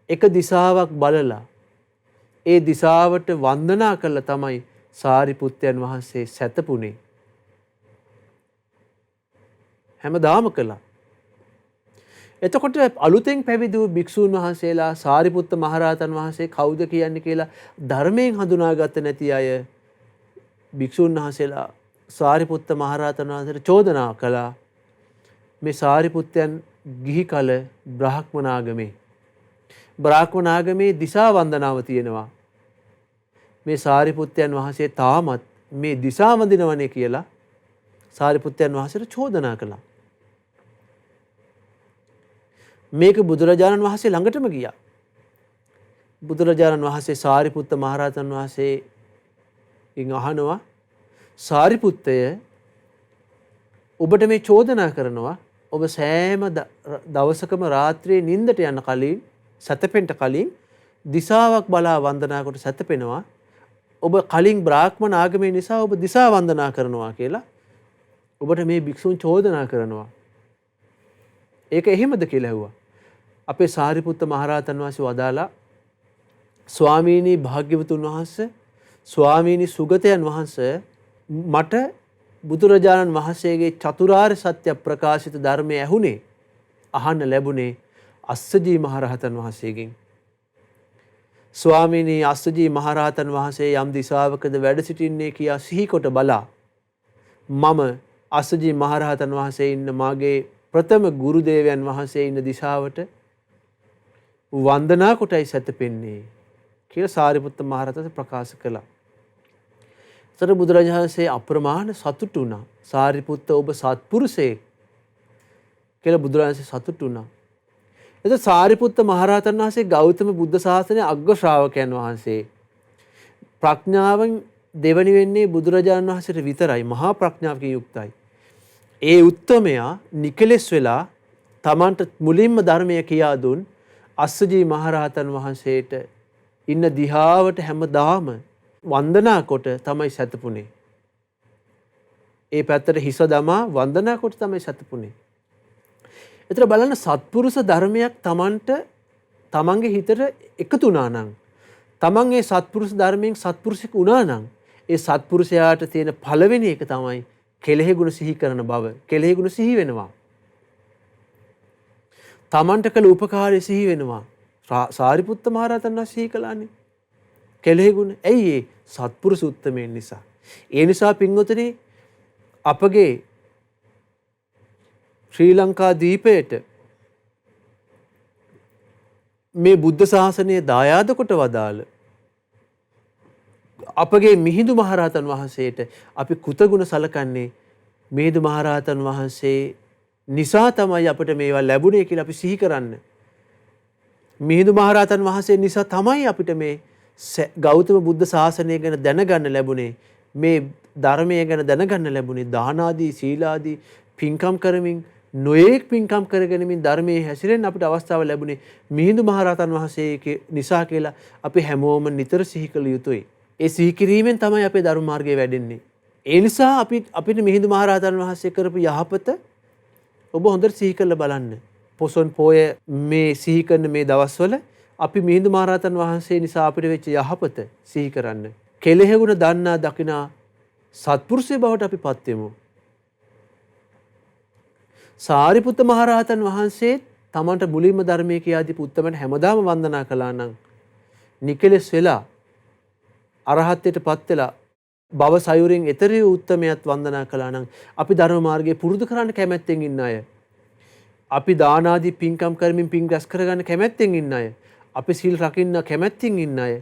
එක දිශාවක් බලලා ඒ දිශාවට වන්දනා කළා තමයි සාරිපුත්තයන් වහන්සේ සැතපුනේ. හැමදාම කළා. එතකොට අලුතෙන් පැවිදි වූ භික්ෂූන් වහන්සේලා සාරිපුත්ත මහරහතන් වහන්සේ කවුද කියන්නේ කියලා ධර්මයෙන් හඳුනාගත්තේ නැති අය භික්ෂූන් වහන්සේලා සාරිපුත්ත මහරහතන් වහන්සේට චෝදනා කළා. මේ සාරිපුත්තයන් ගිහි කල බ්‍රාහ්මනාගමේ දිසා වන්දනාව තියෙනවා. මේ සාරිපුත්තයන් වහන්සේ තාමත් මේ දිසා වඳිනවනේ කියලා සාරිපුත්තයන් වහන්සේට චෝදනා කළා. මේක බුදුරජාණන් වහන්සේ ළඟටම ගියා. බුදුරජාණන් වහන්සේ සාරිපුත්ත මහරහතන් වහන්සේගෙන් අහනවා, සාරිපුත්තය ඔබට මේ චෝදනා කරනවා ඔබ සෑම දවසකම රාත්‍රියේ නිින්දට යන කලින් සැතපෙන්න කලින් දිසාවක් බලා වන්දනා කොට සැතපෙනවා. ඔබ කලින් බ්‍රාහ්මණ ආගමේ නිසා ඔබ දිසා වන්දනා කරනවා කියලා ඔබට මේ භික්ෂුන් චෝදනා කරනවා. ඒක එහෙමද කියලා ඇහුවා. අපේ සාරිපුත්ත මහරහතන් වහන්සේ වදාලා, ස්වාමීනි භාග්‍යවතුන් වහන්සේ, ස්වාමීනි සුගතයන් වහන්සේ, මට බුදුරජාණන් වහන්සේගේ චතුරාර්ය සත්‍ය ප්‍රකාශිත ධර්මය ඇහුනේ, අහන්න ලැබුණේ අස්සජී මහරහතන් වහන්සේගෙන්. ස්වාමීනි අස්සජී මහරහතන් වහන්සේ යම් දිසාවකද වැඩ සිටින්නේ කියා සිහිකොට බලා මම අස්සජී මහරහතන් වහන්සේ ඉන්න මාගේ ප්‍රථම ගුරුදේවයන් වහන්සේ ඉන්න දිශාවට වන්දනා කොටයි සැතපෙන්නේ කියලා සාරිපුත්ත මහරහතන් ප්‍රකාශ කළා. සතර බුදුරජාණන් වහන්සේ අප්‍රමාණ සතුටු වුණා. සාරිපුත්ත ඔබ සත්පුරුෂයෙක් කියලා බුදුරජාණන් වහන්සේ සතුටු වුණා. එතකොට සාරිපුත්ත මහරහතන් වහන්සේ ගෞතම බුද්ධ ශාසනයේ අග්‍ර ශ්‍රාවකයන් වහන්සේ. ප්‍රඥාවෙන් දෙවනි වෙන්නේ බුදුරජාණන් වහන්සේට විතරයි. මහා ප්‍රඥාවකින් යුක්තයි. ඒ උත්තමයා නිකලෙස් වෙලා තමන්ට මුලින්ම ධර්මය කියා දුන් අස්සජී මහරහතන් වහන්සේට ඉන්න දිහාවට හැමදාම වන්දනා කොට තමයි සැතපුනේ. ඒ පැත්තට හිස දමා වන්දනා කොට තමයි සැතපුනේ. එතන බලන්න, සත්පුරුෂ ධර්මයක් තමන්ට තමන්ගේ හිතට එකතු වුණා නම්, තමන් ඒ සත්පුරුෂ ධර්මයෙන් සත්පුරුෂෙක් වුණා නම්, ඒ සත්පුරුෂයාට තියෙන පළවෙනි එක තමයි කෙලෙහි ගුණ සිහි කරන බව. කෙලෙහි ගුණ සිහි වෙනවා. තමන්ට කළ උපකාරය සිහි වෙනවා. සාරිපුත්ත මහරහතන් වහන්සේ සිහි කළානේ කෙලෙහි ගුණ. ඇයි ඒ? සත්පුරුෂ උත්තමයන් නිසා. ඒ නිසා පින්වතුනි, අපගේ ශ්‍රී ලංකා දීපයට මේ බුද්ධ ශාසනය දායාද කොට වදාළ අපගේ මිහිඳු මහරහතන් වහන්සේට අපි කෘතගුණ සලකන්නේ මිහිඳු මහරහතන් වහන්සේ නිසා තමයි අපිට මේවා ලැබුණේ කියලා අපි සිහි කරන්න. මිහිඳු මහරහතන් වහන්සේ නිසා තමයි අපිට මේ ගෞතම බුද්ධ ශාසනය ගැන දැනගන්න ලැබුණේ, මේ ධර්මය ගැන දැනගන්න ලැබුණේ. දාන ආදී සීල ආදී පින්කම් කරමින්, නොයෙක් පින්කම් කරගෙනමින් ධර්මයේ හැසිරෙන්න අපිට අවස්ථාව ලැබුණේ මිහිඳු මහරහතන් වහන්සේ නිසා කියලා අපි හැමෝම නිතර සිහි කළ යුතුයි. ඒ සිහි කිරීමෙන් තමයි අපේ ධර්ම මාර්ගය වැඩෙන්නේ. ඒ නිසා අපිට මිහිඳු මහරහතන් වහන්සේ කරපු යහපත ඔබ හොඳට සිහි කරලා බලන්න. පොසොන් පෝය මේ සිහි කරන මේ දවස්වල අපි මිහිඳු මහරහතන් වහන්සේ නිසා අපිට වෙච්ච යහපත සිහි කරන්න. කෙලෙහි ගුණ දන්නා දකිනා සත්පුරුෂය බවට අපි පත් වෙමු. සාරිපුත්ත මහරහතන් වහන්සේ තමන්ට මුලින්ම ධර්මයේ කියා දීපු උත්තමයන් හැමදාම වන්දනා කළා නම් නිකලෙස් වෙලා අරහත්ත්වයට පත් වෙලා භව සයුරින් එතර වූ උත්තමයත් වන්දනා කළා නම් අපි ධර්ම මාර්ගයේ පුරුදු කරන්න කැමැත්තෙන් ඉන්න අය. අපි දාන ආදී පින්කම් කරමින් පින් රැස් කරගන්න කැමැත්තෙන් ඉන්න අය. අපි සීල් රකින්න කැමැත්තෙන් ඉන්න අය.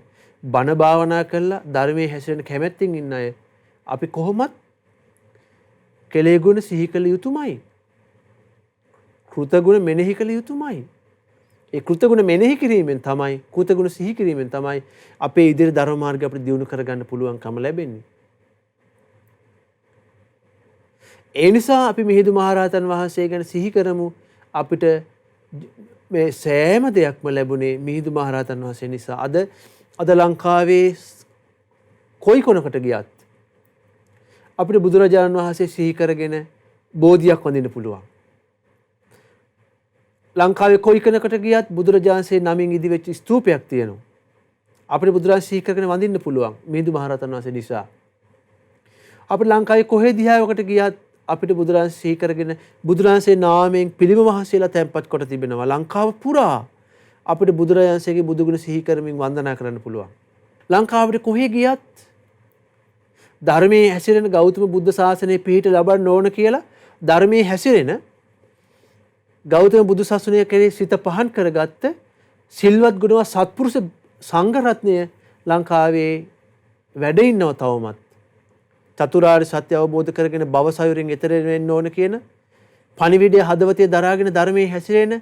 බණ භාවනා කරලා ධර්මයේ හැසිරෙන්න කැමැත්තෙන් ඉන්න අය. අපි කොහොමත් කෙලෙ ගුණ සිහි කළ යුතුමයි. කෘතගුණ මෙනෙහි කළ යුතුමයි. ඒ කෘතගුණ මෙනෙහි කිරීමෙන් තමයි කෘතගුණ සිහි කිරීමෙන් තමයි අපේ ඉදිරි ධර්ම මාර්ගය අපිට දියුණු කරගන්න පුළුවන්කම ලැබෙන්නේ. ඒ නිසා අපි මිහිඳු මහරහතන් වහන්සේ ගැන සිහි කරමු. අපිට මේ සෑම දෙයක්ම ලැබුණේ මිහිඳු මහරහතන් වහන්සේ නිසා. අද ලංකාවේ කොයි කොනකට ගියත් අපිට බුදුරජාණන් වහන්සේ සිහි කරගෙන බෝධියක් වඳින්න පුළුවන්. ලංකාවේ කොයි කෙනකට ගියත් බුදුරජාණන්සේ නමින් ඉදිවෙච්ච ස්තූපයක් තියෙනවා. අපිට බුදුරජාණන් සිහි කරගෙන වඳින්න පුළුවන් මිහිඳු මහරහතන් වහන්සේ නිසා. අපිට ලංකාවේ කොහේ දිහාවකට ගියත් අපිට බුදුරජාණන් සිහි කරගෙන බුදුරජාණන්සේ නාමයෙන් පිළිම මහසීලා තැන්පත් කොට තිබෙනවා. ලංකාව පුරා අපිට බුදුරජාණන්සේගේ බුදුගුණ සිහි කරමින් වන්දනා කරන්න පුළුවන්. ලංකාවට කොහේ ගියත් ධර්මයේ හැසිරෙන ගෞතම බුද්ධ ශාසනයේ පිහිට ලබන්න ඕන කියලා ධර්මයේ හැසිරෙන ගෞතම බුදු සසුනය කෙරෙහි සිත පහන් කරගත්ත සිල්වත් ගුණවත් සත්පුරුෂ සංඝ රත්නය ලංකාවේ වැඩ ඉන්නවා තවමත්. චතුරාර්ය සත්‍ය අවබෝධ කරගෙන භව සයුරින් එතර වෙන්න ඕන කියන පණිවිඩය හදවතේ දරාගෙන ධර්මයේ හැසිරෙන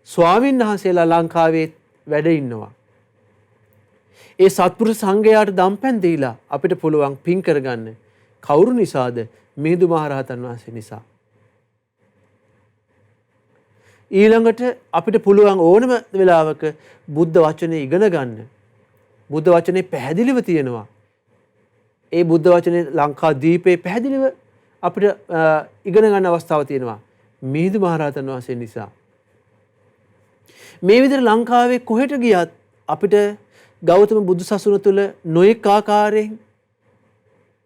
ස්වාමීන් වහන්සේලා ලංකාවේ වැඩ ඉන්නවා. ඒ සත්පුරුෂ සංඝයාට දම්පැන් දීලා අපිට පුළුවන් පින් කරගන්න. කවුරු නිසාද? මිහිඳු මහරහතන් වහන්සේ නිසා. ඊළඟට අපිට පුළුවන් ඕනම වෙලාවක බුද්ධ වචනේ ඉගෙන ගන්න. බුද්ධ වචනේ පැහැදිලිව තියෙනවා. ඒ බුද්ධ වචනේ ලංකා දීපේ පැහැදිලිව අපිට ඉගෙන ගන්න අවස්ථාවක් තියෙනවා. මිහිඳු මහරහතන් වහන්සේ නිසා. මේ විදිහට ලංකාවේ කොහෙට ගියත් අපිට ගෞතම බුදු සසුන තුළ නොයෙක් ආකාරයෙන්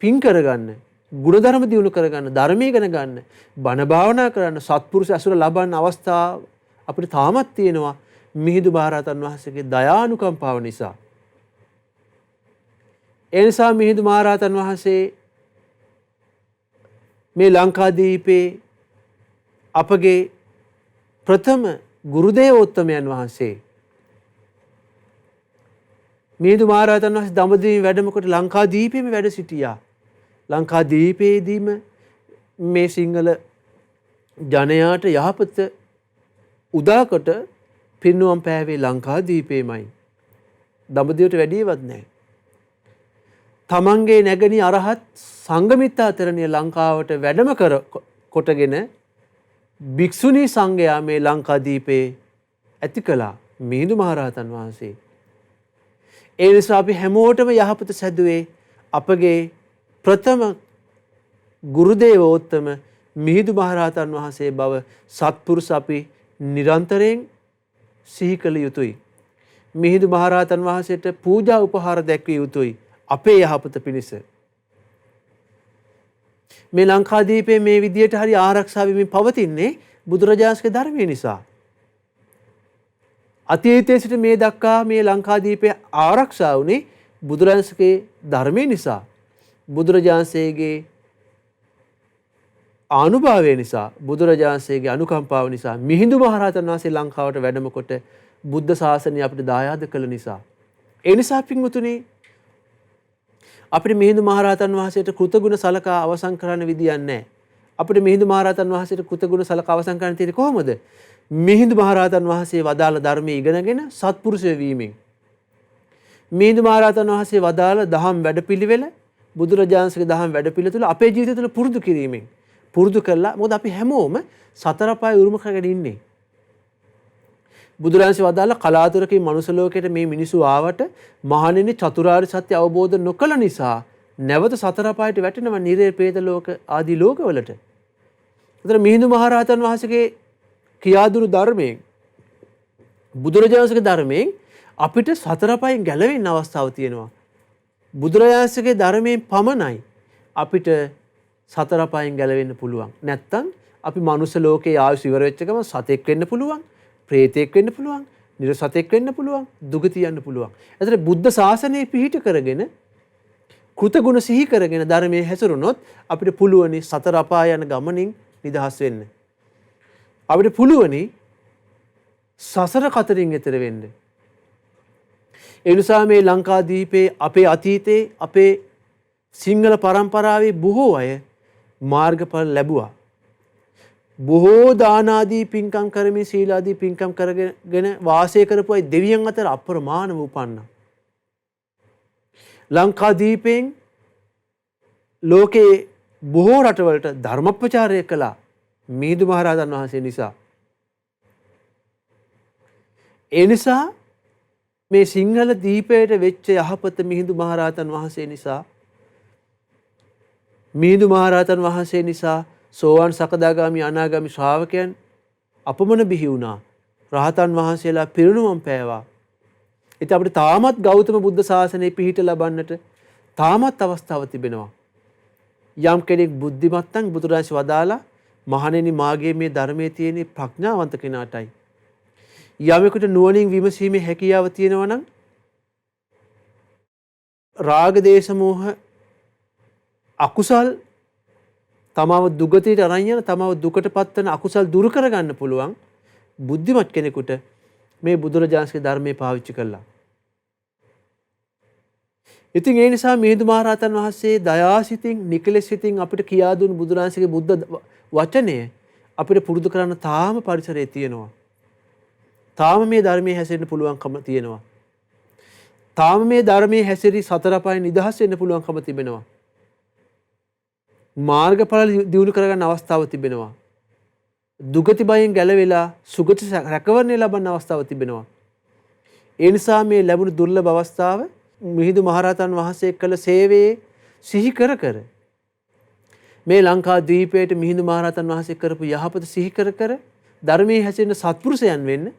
පින් කරගන්න, ගුණධර්ම දියුණු කරගන්න, ධර්මය ඉගෙන ගන්න, බණ භාවනා කරන්න, සත්පුරුෂ ඇසුර ලබන්න අවස්ථාව අපිට තාමත් තියෙනවා මිහිඳු මහරහතන් වහන්සේගේ දයානුකම්පාව නිසා. ඒ නිසා මිහිඳු මහරහතන් වහන්සේ මේ ලංකාදීපේ අපගේ ප්‍රථම ගුරුදේවෝත්තමයන් වහන්සේ මිහිඳු මහරහතන් වහන්සේ දඹදිව වැඩම කොට ලංකාදීපේම වැඩ සිටියා. ලංකාදීපේදීම මේ සිංහල ජනයාට යහපත උදාකොට පිරිනුවම් පෑවේ ලංකාදීපේමයි. දඹදිවට වැඩියවත් නැහැ. තමන්ගේ නැගණිය අරහත් සංඝමිත්තා තෙරණිය ලංකාවට වැඩම කොටගෙන භික්ෂුණී සංඝයා මේ ලංකාදීපේ ඇති කළා මිහිඳු මහරහතන් වහන්සේ. ඒ නිසා අපි හැමෝටම යහපත සැදුවේ අපගේ ප්‍රථම ගුරුදේවෝත්තම මිහිඳු මහරහතන් වහන්සේ බව සත්පුරුෂ අපි නිරන්තරයෙන් සිහි කළ යුතුයි. මිහිඳු මහරහතන් වහන්සේට පූජා උපහාර දැක්විය යුතුයි අපේ යහපත පිණිස. මේ ලංකාදීපේ මේ විදියට හරි ආරක්ෂා වෙමින් පවතින්නේ බුදුරජාණන්ගේ ධර්මය නිසා. අතීතයේ සිට මේ දක්වා මේ ලංකාදීපය ආරක්ෂා වුණේ බුදුරජාණන්ගේ ධර්මය නිසා. බුදුරජාණන්සේගේ ආනුභාවය නිසා, බුදුරජාණන්සේගේ අනුකම්පාව නිසා මිහිඳු මහරහතන් වහන්සේ ලංකාවට වැඩම කොට බුද්ධ ශාසනය අපිට දායාද කළ නිසා. ඒ නිසා පින්වතුනි අපිට මිහිඳු මහරහතන් වහන්සේට කෘතගුණ සලකා අවසන් කරන්න විදියක් නැහැ. අපිට මිහිඳු මහරහතන් වහන්සේට කෘතගුණ සලකා අවසන් කරන්න තියෙන්නේ කොහොමද? මිහිඳු මහරහතන් වහන්සේ වදාළ ධර්මයේ ඉගෙනගෙන සත්පුරුෂය වීමෙන්. මිහිඳු මහරහතන් වහන්සේ වදාළ දහම් වැඩපිළිවෙල බුදුරජාණන්සේගේ දහම් වැඩපිළිවෙල තුළ අපේ ජීවිතය තුළ පුරුදු කිරීමෙන් පුරුදු කළා. මොකද අපි හැමෝම සතර පාය උරුම කරගෙන ඉන්නේ. බුදුරජාණන්සේ වදාළ කලාතුරකින් මනුස්ස ලෝකයට මේ මිනිස්සු ආවට මහණෙනි චතුරාර්ය සත්‍ය අවබෝධ නොකළ නිසා නැවත සතර පායට වැටෙනවා නිරේ ප්‍රේත ලෝක ආදී ලෝකවලට. ඒතර මිහිඳු මහරහතන් වහන්සේගේ කියාදුරු ධර්මයෙන් බුදුරජාණන්සේගේ ධර්මයෙන් අපිට සතර පායෙන් ගැලවෙන්න අවස්ථාවක් තියෙනවා. බුදුරජාණන්සේගේ ධර්මයෙන් පමණයි අපිට සතර අපායෙන් ගැලවෙන්න පුළුවන්. නැත්තම් අපි මනුස්ස ලෝකේ ආයුෂ ඉවර වෙච්ච ගමන් සතෙක් වෙන්න පුළුවන්, ප්‍රේතෙක් වෙන්න පුළුවන්, නිරසතෙක් වෙන්න පුළුවන්, දුගති යන්න පුළුවන්. ඒතර බුද්ධ ශාසනය පිහිට කරගෙන කෘතගුණ සිහි කරගෙන ධර්මයේ හැසිරුණොත් අපිට පුළුවනි සතර අපාය යන ගමනින් නිදහස් වෙන්න. අපිට පුළුවනි සසර කතරින් එතර වෙන්න. ඒ නිසා මේ ලංකාදීපේ අපේ අතීතේ අපේ සිංහල පරම්පරාවේ බොහෝ අය මාර්ගඵල ලැබුවා. බොහෝ දාන ආදී පින්කම් කරමින් සීල ආදී පින්කම් කරගෙන වාසය කරපු අය දෙවියන් අතර අප්‍රමාණව උපන්නා. ලංකාදීපෙන් ලෝකේ බොහෝ රටවලට ධර්ම ප්‍රචාරය කළා මිහිඳු මහරහතන් වහන්සේ නිසා. ඒ නිසා මේ සිංහල දීපයට වෙච්ච යහපත මිහිඳු මහරහතන් වහන්සේ නිසා, මිහිඳු මහරහතන් වහන්සේ නිසා සෝවාන් සකදාගාමි අනාගාමි ශ්‍රාවකයන් අපමණ බිහි වුණා. රහතන් වහන්සේලා පිරිනුවම් පෑවා. ඉතින් අපිට තාමත් ගෞතම බුද්ධ ශාසනය පිහිට ලබන්නට තාමත් අවස්ථාවක් තිබෙනවා. යම් කෙනෙක් බුද්ධිමත් නම් බුදුරජාණන් වදාලා මහණෙනි මාගේ මේ ධර්මයේ තියෙන ප්‍රඥාවන්ත කෙනාටයි. යමෙකුට නුවණින් විමසීමේ හැකියාව තියෙනවා නම් රාග දේශ මොහ අකුසල් තමව දුගතියට අරන් යන තමව දුකට පත්වන අකුසල් දුරු කරගන්න පුළුවන් බුද්ධිමත් කෙනෙකුට මේ බුදුරජාණන්ගේ ධර්මයේ පාවිච්චි කළා. ඉතින් ඒ නිසා මිහිඳු මහරහතන් වහන්සේ දයාසිතින් නිකලෙසිතින් අපිට කියා දුන් බුදුරජාණන්ගේ බුද්ධ වචනය අපිට පුරුදු කරන්න තාම පරිසරයේ තියෙනවා. තාම මේ ධර්මයේ හැසිරෙන්න පුළුවන්කම තියෙනවා. තාම මේ ධර්මයේ හැසිරී සතර අපායන් නිදහස් වෙන්න පුළුවන්කම තිබෙනවා. මාර්ගඵල දියුණු කරගන්න අවස්ථාව තිබෙනවා. දුගති බයෙන් ගැලවිලා සුගති රැකවරණය ලබන්න අවස්ථාව තිබෙනවා. ඒ නිසා මේ ලැබුණු දුර්ලභ අවස්ථාව මිහිඳු මහරහතන් වහන්සේ කළ සේවයේ සිහි කර කර මේ ලංකා ද්වීපයට මිහිඳු මහරහතන් වහන්සේ කරපු යහපත සිහි කර කර ධර්මයේ හැසිරෙන සත්පුරුෂයන් වෙන්න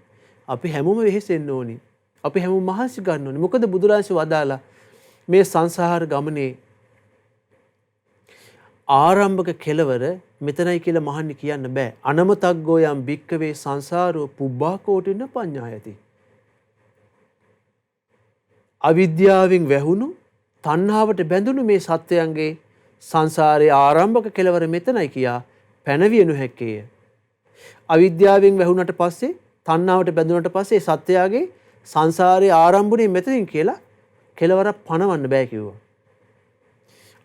අපි හැමෝම වෙහෙසෙන්න ඕනි. අපි හැමෝම මහන්සි ගන්න ඕනි. මොකද බුදුරජාණන් වදාලා මේ සංසාර ගමනේ ආරම්භක කෙලවර මෙතනයි කියලා මහන්නි කියන්න බෑ. අනමතග්ගෝ යම් භික්කවේ සංසාරෝ පුබ්බා කෝටින පඤ්ඤායති. අවිද්‍යාවෙන් වැහුණු තණ්හාවට බැඳුණු මේ සත්වයන්ගේ සංසාරයේ ආරම්භක කෙලවර මෙතනයි කියා පැනවිය නොහැක්කේය. අවිද්‍යාවෙන් වැහුණට පස්සේ තණ්හාවට බැඳුණට පස්සේ සත්වයාගේ සංසාරයේ ආරම්භුනේ මෙතනින් කියලා කෙලවරක් පණවන්න බෑ කිව්වා.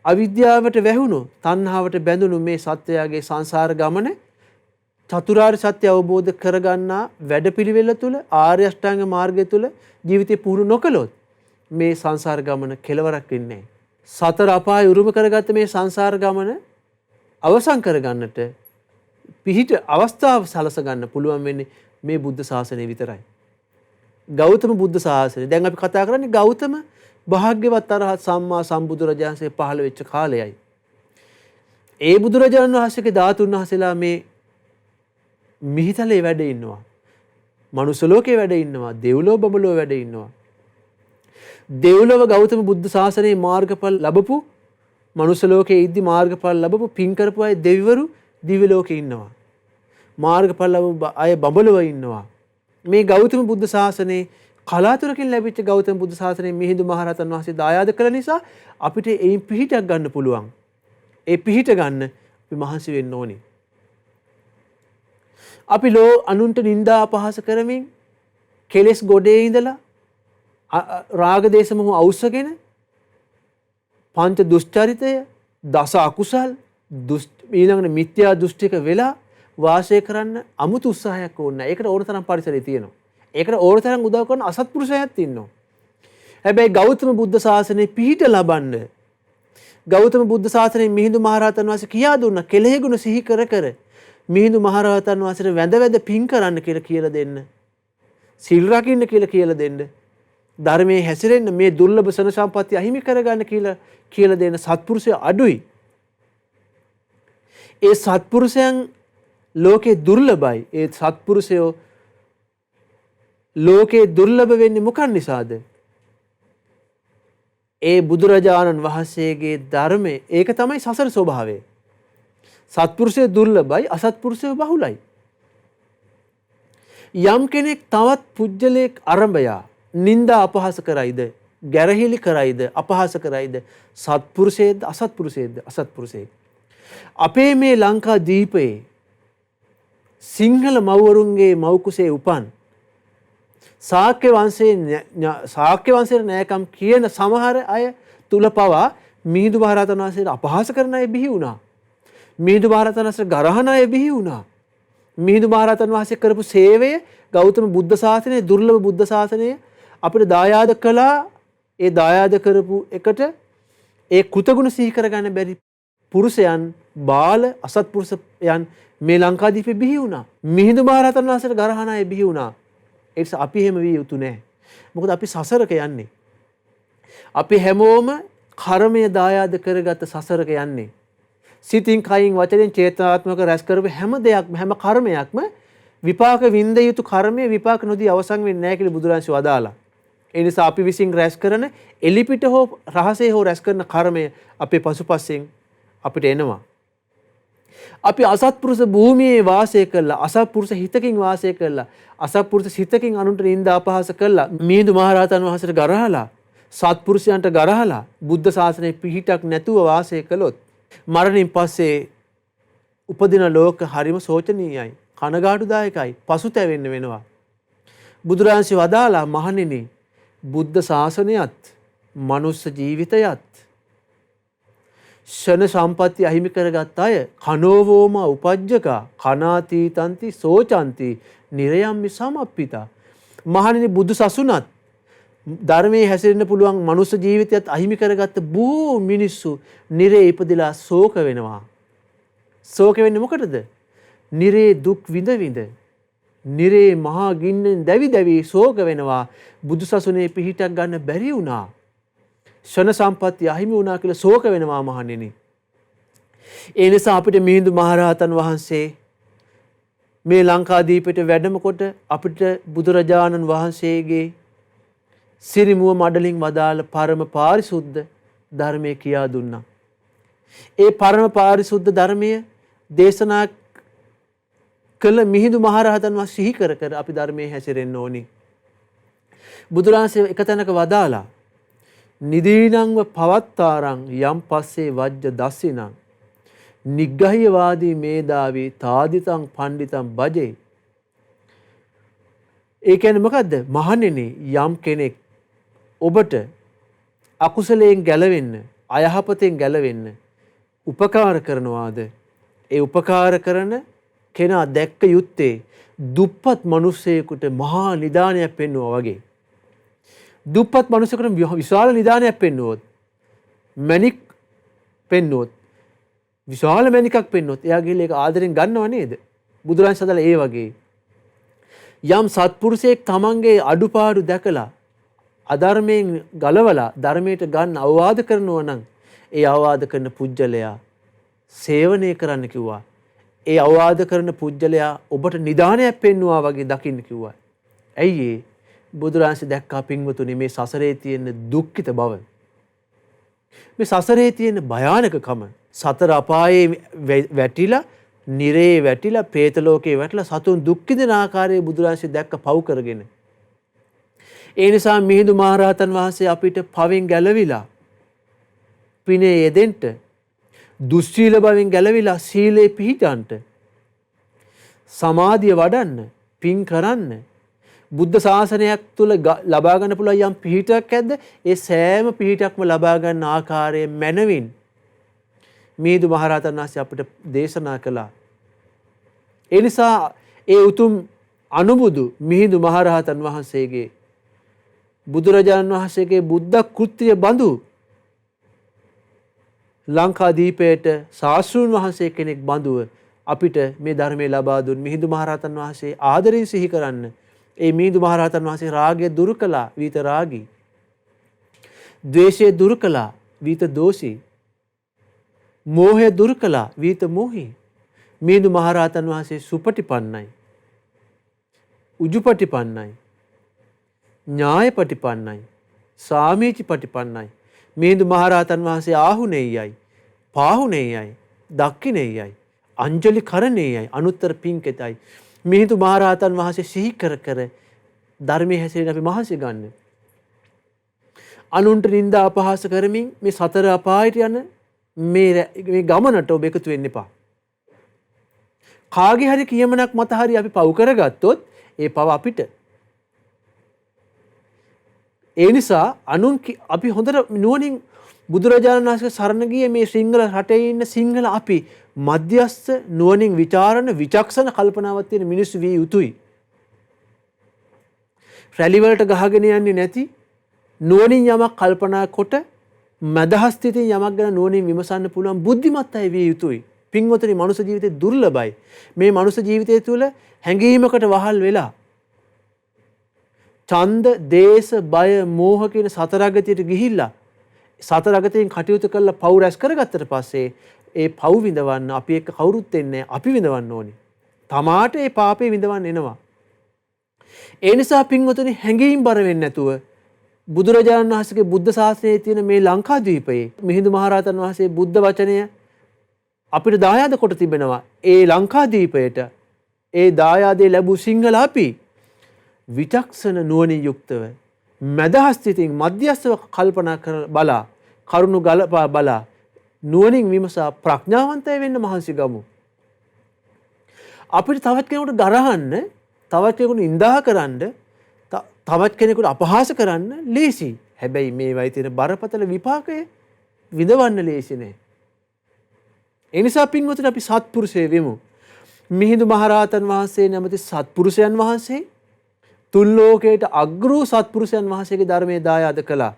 අවිද්‍යාවට වැහුණු තණ්හාවට බැඳුණු මේ සත්වයාගේ සංසාර ගමන චතුරාර්ය සත්‍ය අවබෝධ කරගන්නා වැඩපිළිවෙල තුළ ආර්ය අෂ්ටාංග මාර්ගය තුළ ජීවිතේ පුහුණු නොකළොත් මේ සංසාර ගමන කෙලවරක් වෙන්නේ නැහැ. සතර අපාය උරුම කරගත්ත මේ සංසාර ගමන අවසන් කරගන්නට පිහිට අවස්ථාව සලස ගන්න පුළුවන් වෙන්නේ මේ බුද්ධ ශාසනය විතරයි. ගෞතම බුද්ධ ශාසනය. දැන් අපි කතා කරන්නේ ගෞතම භාග්‍යවත් අරහත් සම්මා සම්බුදුරජාණන්සේ පහළ වෙච්ච කාලයයි. ඒ බුදුරජාණන් වහන්සේගේ ධාතුන් වහන්සේලා මේ මිහිතලේ වැඩ ඉන්නවා. මනුස්ස ලෝකේ වැඩ ඉන්නවා. දෙව්ලොව බඹලොව වැඩ ඉන්නවා. දෙව්ලොව ගෞතම බුද්ධ ශාසනයේ මාර්ගඵල ලැබපු මනුස්ස ලෝකයේ ඉද්දි මාර්ගඵල ලැබපු පින් කරපු අය දෙවිවරු දිව්‍ය ලෝකේ ඉන්නවා. මාර්ගඵල ලැබපු අය බඹලොව ඉන්නවා. මේ ගෞතම බුද්ධ ශාසනයේ කලාතුරකින් ලැබිච්ච ගෞතම බුදු සාසනයේ මිහිඳු මහරහතන් වහන්සේ දායාද කළ නිසා අපිට එයින් පිහිටක් ගන්න පුළුවන්. ඒ පිහිට ගන්න අපි මහන්සි වෙන්න ඕනේ. අපි අනුන්ට නිନ୍ଦා අපහාස කරමින් කෙලෙස් ගොඩේ ඉඳලා රාග දේශ මොහ අවශ්‍යගෙන පංච දුෂ්චරිතය දස අකුසල් ඊළඟට මිත්‍යා දෘෂ්ටික වෙලා වාසය කරන්න අමුතු උත්සාහයක් ඕනේ. ඒකට ඕන තරම් පරිසරය තියෙනවා. ඒකට ඕන තරම් උදව් කරන අසත්පුරුෂයත් ඉන්නවා. හැබැයි ගෞතම බුද්ධ ශාසනයේ පිහිට ලබන්න ගෞතම බුද්ධ ශාසනයේ මිහිඳු මහරහතන් වහන්සේ කියා දුන්නා කෙලෙහි ගුණ සිහි කර කර මිහිඳු මහරහතන් වහන්සේට වැඳ වැඳ පින් කරන්න කියලා දෙන්න. සිල් රකින්න කියලා දෙන්න. ධර්මයේ හැසිරෙන්න මේ දුර්ලභ සන සම්පත්තිය අහිමි කරගන්න කියලා දෙන්න සත්පුරුෂය අඩුයි. ඒ සත්පුරුෂයන් ලෝකේ දුර්ලභයි. ඒ සත්පුරුෂයෝ ලෝකේ දුර්ලභ වෙන්නේ මොකක් නිසාද? ඒ බුදුරජාණන් වහන්සේගේ ධර්මය ඒක තමයි සසර ස්වභාවය. සත්පුරුෂය දුර්ලභයි, අසත්පුරුෂය බහුලයි. යම් කෙනෙක් තවත් පුජ්‍යලයක් අරඹයා නින්දා අපහාස කරයිද, ගැරහිලි කරයිද, අපහාස කරයිද, සත්පුරුෂයේද අසත්පුරුෂයේද? අසත්පුරුෂයෙක්. අපේ මේ ලංකා දීපයේ සිංහල මව්වරුන්ගේ මව් කුසේ උපන් ශාක්‍ය වංශයේ නෑකම් කියන සමහර අය තුල පවා මිහිඳු මහරහතන් වහන්සේට අපහාස කරන අය බිහි වුණා. මිහිඳු මහරහතන් වහන්සේ ගරහන අය බිහි වුණා. මිහිඳු මහරහතන් වහන්සේ කරපු සේවය ගෞතම බුද්ධ ශාසනය, දුර්ලභ බුද්ධ ශාසනය අපිට දායාද කළා. ඒ දායාද කරපු එකට ඒ කෘතගුණ සිහි කරගන්න බැරි පුරුෂයන්, බාල අසත්පුරුෂයන් මේ ලංකාදීපේ බිහි වුණා. මිහිඳු මහරහතන් වහන්සේට ගරහන අය බිහි වුණා. ඒ නිසා අපි එහෙම විය යුතු නැහැ. මොකද අපි සසරක යන්නේ. අපි හැමෝම කර්මය දායාද කරගත්ත සසරක යන්නේ. සිතින්, කයින්, වචනෙන් චේතනාත්මක රැස් කරපු හැම දෙයක්ම, හැම කර්මයක්ම විපාක විඳ යුතු කර්මයේ විපාක නොදී අවසන් වෙන්නේ නැහැ කියලා බුදුරජාණන් වදාලා. ඒ නිසා අපි විසින් රැස් කරන එලිපිට හෝ රහසේ හෝ රැස් කරන කර්මය අපේ පසුපසෙන් අපිට එනවා. අපි අසත්පුරුෂ භූමියේ වාසය කළා, අසත්පුරුෂ හිතකින් වාසය කළා, අසත්පුරුෂ සිතකින් අනුන්ට නින්දා අපහාස කළා, මිහිඳු මහරහතන් වහන්සේට ගරහලා, සත්පුරුෂයන්ට ගරහලා බුද්ධ ශාසනයේ පිහිටක් නැතුව වාසය කළොත් මරණින් පස්සේ උපදින ලෝක හරිම සෝචනීයයි, කනගාටුදායකයි, පසුතැවෙන්න වෙනවා. බුදුරජාණන් වදාලා මහණෙනි, බුද්ධ ශාසනයත් මනුස්ස ජීවිතයත් ෂණ සම්පatti අහිමි කරගත් අය කනෝවෝම උපජ්ජකා කනාතීතන්ති සෝචන්ති නිරයම්මි සමප්පිතා. මහණෙනි, බුදු සසුනත් ධර්මයේ හැසිරෙන්න පුළුවන් මනුස්ස ජීවිතයත් අහිමි කරගත්ත බොහෝ මිනිස්සු නිරේ ඉපදිලා ශෝක වෙනවා. ශෝක වෙන්නේ මොකටද? නිරේ දුක් විඳ විඳ, නිරේ මහා ගින්නෙන් දැවි දැවි ශෝක වෙනවා. බුදු සසුනේ පිහිටක් ගන්න බැරි වුණා, ෂණ සම්පatti අහිමි වුණා කියලා ශෝක වෙනවා මහණෙනි. ඒ නිසා අපිට මිහිඳු මහරහතන් වහන්සේ මේ ලංකාදීපයට වැඩම කොට අපිට බුදුරජාණන් වහන්සේගේ සිරිමුව මඩලින් වදාළ පරම පාරිශුද්ධ ධර්මය කියා දුන්නා. ඒ පරම පාරිශුද්ධ ධර්මය දේශනා කළ මිහිඳු මහරහතන් වහන්සේ සිහි කර කර අපි ධර්මයේ හැසිරෙන්න ඕනි. බුදුරජාණන් එක තැනක වදාලා නිදීනංව පවත්තාරං යම් පස්සේ වජ්ජ දස්සිනං නිග්ගහ්‍යවාදී මේදාවී තාදිතං පණ්ඩිතං බජේ. ඒ කියන්නේ මොකද්ද? මහණෙනි, යම් කෙනෙක් ඔබට අකුසලයෙන් ගැලවෙන්න, අයහපතෙන් ගැලවෙන්න උපකාර කරනවාද, ඒ උපකාර කරන කෙනා දැක්ක යුත්තේ දුප්පත් මිනිසෙකුට මහා නිදානයක් පෙන්වුවා වගේ. දුප්පත් මිනිසෙකුට විශාල නිදානයක් පෙන්වුවොත්, මණික් පෙන්වුවොත්, විශාල මණිකක් පෙන්වුවොත් එයා ගිහලා ඒක ආදරෙන් ගන්නව නේද? බුදුරජාණන් සදලා ඒ වගේ යම් සත්පුරුෂයෙක් තමන්ගේ අඩුපාඩු දැකලා අධර්මයෙන් ගලවලා ධර්මයට ගන්න අවවාද කරනවා නම් ඒ අවවාද කරන පුජ්‍යලයා සේවනය කරන්න කිව්වා. ඒ අවවාද කරන පුජ්‍යලයා ඔබට නිදානයක් පෙන්වුවා වගේ දකින්න කිව්වා. ඇයි ඒ? බුදුරජාණන් දැක්කා පින්වතුනි, මේ සසරේ තියෙන දුක්ඛිත බව, මේ සසරේ තියෙන භයානකකම, සතර අපායේ වැටිලා, නිරේ වැටිලා, പ്രേත ලෝකේ වැටිලා සතුන් දුක් විඳින ආකාරයේ බුදුරජාණන් දැක්ක පව් කරගෙන. ඒ නිසා මිහිඳු මහරහතන් වහන්සේ අපිට පවෙන් ගැලවිලා පිනේ යෙදෙන්න, දුස්සීල බවෙන් ගැලවිලා සීලේ පිහිටන්ට, සමාධිය වඩන්න, පින් කරන්න, බුද්ධ ශාසනයක් තුල ලබා ගන්න පුළුවන් යම් පිහිටක් ඇද්ද? ඒ සෑම පිහිටක්ම ලබා ගන්න ආකාරයේ මනවින් මිහිඳු මහරහතන් වහන්සේ අපිට දේශනා කළා. ඒ නිසා ඒ උතුම් අනුබුදු මිහිඳු මහරහතන් වහන්සේගේ, බුදුරජාණන් වහන්සේගේ බුද්ධ කෘත්‍ය බඳු ලංකාදීපයට ශාස්ත්‍රූන් වහන්සේ කෙනෙක් බඳුව අපිට මේ ධර්මය ලබා දුන් මිහිඳු මහරහතන් වහන්සේ ආදරෙන් සිහි කරන්න. ඒ මිහිඳු මහරහතන් වහන්සේ රාගය දුරු කළා, විත රාගී. ද්වේෂය දුරු කළා, විත දෝෂී. මෝහය දුරු කළා, විත මෝහී. මිහිඳු මහරහතන් වහන්සේ සුපටිපන්නයි, උජුපටිපන්නයි, ඥායපටිපන්නයි, සාමීචිපටිපන්නයි. මිහිඳු මහරහතන් වහන්සේ ආහුනේයයි, පාහුනේයයි, දක්ඛිනේයයි, අංජලි කරණේයයි, අනුත්තර පිංකෙතයි. මිහිඳු මහරහතන් වහන්සේ සිහි කර කර ධර්මයේ හැසිරෙන අපි මහන්සි ගන්න. අනුන්ට නිନ୍ଦා අපහාස කරමින් මේ සතර අපායට යන මේ ගමනට ඔබ එකතු වෙන්න එපා. කාගේ හරි කියමනක් මත හරි අපි පව් කරගත්තොත් ඒ පව අපිට. ඒ නිසා අපි හොඳට නුවණින් බුදුරජාණන් වහන්සේ සරණ ගියේ මේ සිංහල රටේ ඉන්න සිංහල අපි මධ්‍යස්ථ නුවණින් විචාරණ විචක්ෂණ කල්පනාවක් තියෙන මිනිස්සු විය යුතුයි. රැලි වලට ගහගෙන යන්නේ නැති නුවණින් යමක් කල්පනා කොට මදහස් ස්ථිතිය යමක් ගැන නුවණින් විමසන්න පුළුවන් බුද්ධිමත් අය විය යුතුයි. පින්වතුනි මනුෂ්‍ය ජීවිතේ දුර්ලභයි. මේ මනුෂ්‍ය ජීවිතය තුළ හැඟීමකට වහල් වෙලා ඡන්ද, දේශ, බය, මෝහ කියන සතර අගතියට ගිහිල්ලා සතර අගතියෙන් කටයුතු කරලා පව් රැස් කරගත්තට පස්සේ ඒ පව් විඳවන්න අපි එක්ක කවුරුත් එන්නේ අපි විඳවන්න ඕනේ. තමාට ඒ පාපේ විඳවන්න එනවා. ඒ නිසා පින්වතුනි හැඟීම් බර වෙන්නේ නැතුව බුදුරජාණන් වහන්සේගේ බුද්ධ ශාසනයේ තියෙන මේ ලංකාද්වීපයේ මිහිඳු මහරහතන් වහන්සේ බුද්ධ වචනය අපිට දායාද කොට තිබෙනවා. ඒ ලංකාද්වීපයට ඒ දායාදේ ලැබූ සිංහල අපි විචක්ෂණ නුවණින් යුක්තව මදහස් ස්ථිතින් මධ්‍යස්ථව කල්පනා කර බලා කරුණු ගලපා බලා නුවණින් විමසා ප්‍රඥාවන්තය වෙන්න මහන්සි ගමු. අපිට තවත් කෙනෙකුට ගරහන්න, තවත් කෙනෙකුට නිඳා කරන්න, තවත් කෙනෙකුට අපහාස කරන්න ලේසි. හැබැයි මේ වයි තියෙන බරපතල විපාකය විඳවන්න ලේසි නෑ. ඒ නිසා පින්වතුනි අපි සත්පුරුෂය වෙමු. මිහිඳු මහරහතන් වහන්සේ නැමැති සත්පුරුෂයන් වහන්සේ තුන් ලෝකයට අග්‍ර සත්පුරුෂයන් වහන්සේගේ ධර්මයේ දායාද කළා.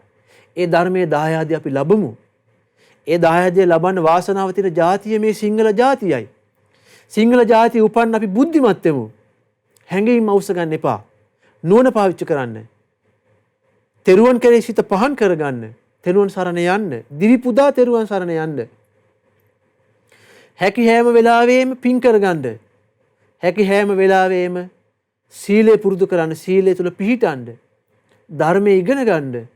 ඒ ධර්මයේ දායාදය අපි ලබමු. ඒ දායාදය ලබන්න වාසනාව තියෙන ජාතිය මේ සිංහල ජාතියයි. සිංහල ජාතිය උපන්න අපි බුද්ධිමත් වෙමු. හැඟීම් අවශ්‍ය ගන්න එපා. නුවණ පාවිච්චි කරන්න. තෙරුවන් කෙරෙහි සිත පහන් කරගන්න. තෙරුවන් සරණ යන්න. දිවි පුදා තෙරුවන් සරණ යන්න. හැකි හැම වෙලාවෙම පින් කරගන්න. හැකි හැම වෙලාවෙම සීලය පුරුදු කරන්න, සීලය තුල පිහිටන්න, ධර්මයේ ඉගෙන ගන්න,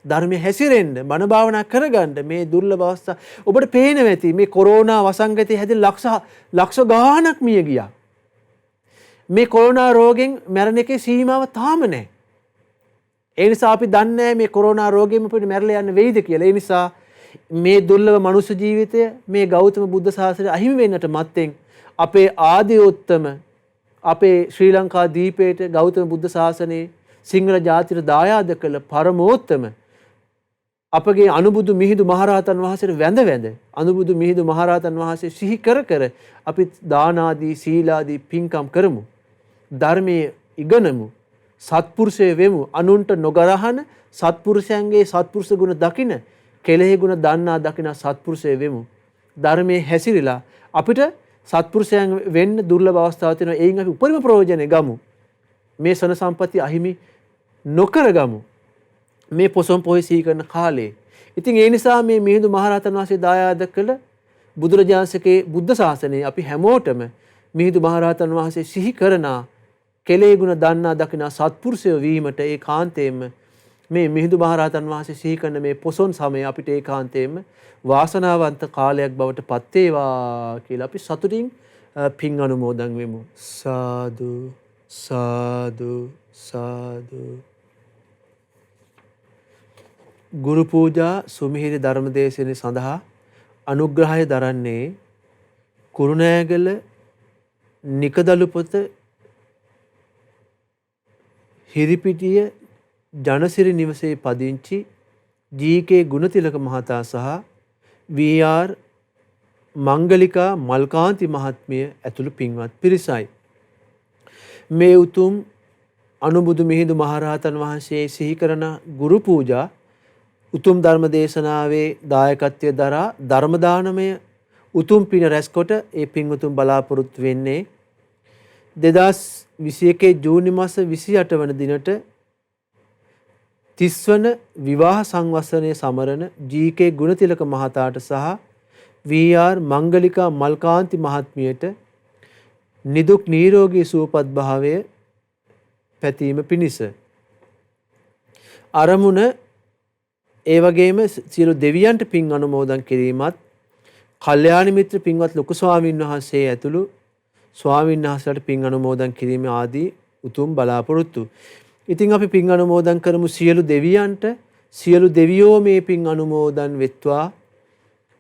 ධර්මයේ හැසිරෙන්න, බණ භාවනා කරගන්න. මේ දුර්ලභ අවස්ථා ඔබට පේනවා ඇති. මේ කොරෝනා වසංගතයේ හැදෙන ලක්ෂ ගාණක් මිය ගියා. මේ කොරෝනා රෝගෙන් මැරෙන එකේ සීමාව තාම නැහැ. ඒ නිසා අපි දන්නේ මේ කොරෝනා රෝගෙම අපිට මැරලා යන්න වෙයිද කියලා. ඒ නිසා මේ දුර්ලභ මනුෂ්‍ය ජීවිතය මේ ගෞතම බුද්ධ ශාසනය අහිමි වෙන්නට මත්තෙන් අපේ ආදියෝත්තම අපේ ශ්‍රී ලංකා දීපයට ගෞතම බුද්ධ ශාසනයේ සිංහල ජාතියට දායාද කළ පරමෝත්තම අපගේ අනුබුදු මිහිඳු මහරහතන් වහන්සේට වැඳ අනුබුදු මිහිඳු මහරහතන් වහන්සේ සිහි කර අපි දානාදී සීලාදී පින්කම් කරමු. ධර්මයේ ඉගෙනමු. සත්පුරුෂය වෙමු. අනුන්ට නොගරහන සත්පුරුෂයන්ගේ සත්පුරුෂ ගුණ දකින, කෙලෙහි ගුණ දන්නා දකින සත්පුරුෂය වෙමු. ධර්මයේ හැසිරিলা අපිට සත්පුරුෂයන් වෙන්න දුර්ලභ අවස්ථාවක් තියෙනවා. එයින් අපි උපරිම ප්‍රයෝජනෙ ගමු. මේ සන සම්පatti අහිමි නොකර ගමු. මේ පොසොන් පොහොය සිහි කරන කාලේ. ඉතින් ඒ නිසා මේ මිහිඳු මහරහතන් වහන්සේ දායාද කළ බුදුරජාණන්සේගේ බුද්ධ ශාසනය අපි හැමෝටම මිහිඳු මහරහතන් වහන්සේ සිහි කරනා, කෙලෙහි ගුණ දන්නා දකිනා සත්පුරුෂය වීමට ඒකාන්තයෙන්ම මේ මිහිඳු මහරහතන් වහන්සේ සිහි කරන මේ පොසොන් සමය අපිට ඒකාන්තයෙන්ම වාසනාවන්ත කාලයක් බවට පත් වේවා කියලා අපි සතුටින් පින් අනුමෝදන් වෙමු. සාදු සාදු සාදු. ගුරු පූජා සුමිහිරි ධර්මදේශනය සඳහා අනුග්‍රහය දරන්නේ කුරුණෑගල නිකදලුපොත හිරිපිටිය ජනසිරි නිවසේ පදිංචි ජී.කේ. ගුණතිලක මහතා සහ වී.ආර්. මංගලිකා මල්කාන්ති මහත්මිය ඇතුළු පින්වත් පිරිසයි. මේ උතුම් අනුබුදු මිහිඳු මහරහතන් වහන්සේ සිහි කරන ගුරු පූජා උතුම් ධර්ම දේශනාවේ දායකත්වය දරා ධර්ම දානමය උතුම් පින රැස්කොට ඒ පින් උතුම් බලාපොරොත්තු වෙන්නේ 2021 ජූනි මාස 28 වන දිනට 30 වන විවාහ සංවත්සරයේ සමරන ජී.කේ. ගුණතිලක මහතාට සහ වී.ආර්. මංගලිකා මල්කාන්ති මහත්මියට නිදුක් නිරෝගී සුවපත් භාවය පැතීම පිණිස අරමුණ ඒ වගේම සියලු දෙවියන්ට පින් අනුමෝදන් කිරීමත් කල්යාණ මිත්‍ර පින්වත් ලොකු ස්වාමීන් වහන්සේ ඇතුළු ස්වාමීන් වහන්සේලාට පින් අනුමෝදන් කිරීම ආදී උතුම් බලාපොරොත්තු. ඉතින් අපි පින් අනුමෝදන් කරමු සියලු දෙවියන්ට. සියලු දෙවියෝ මේ පින් අනුමෝදන් වෙත්වා.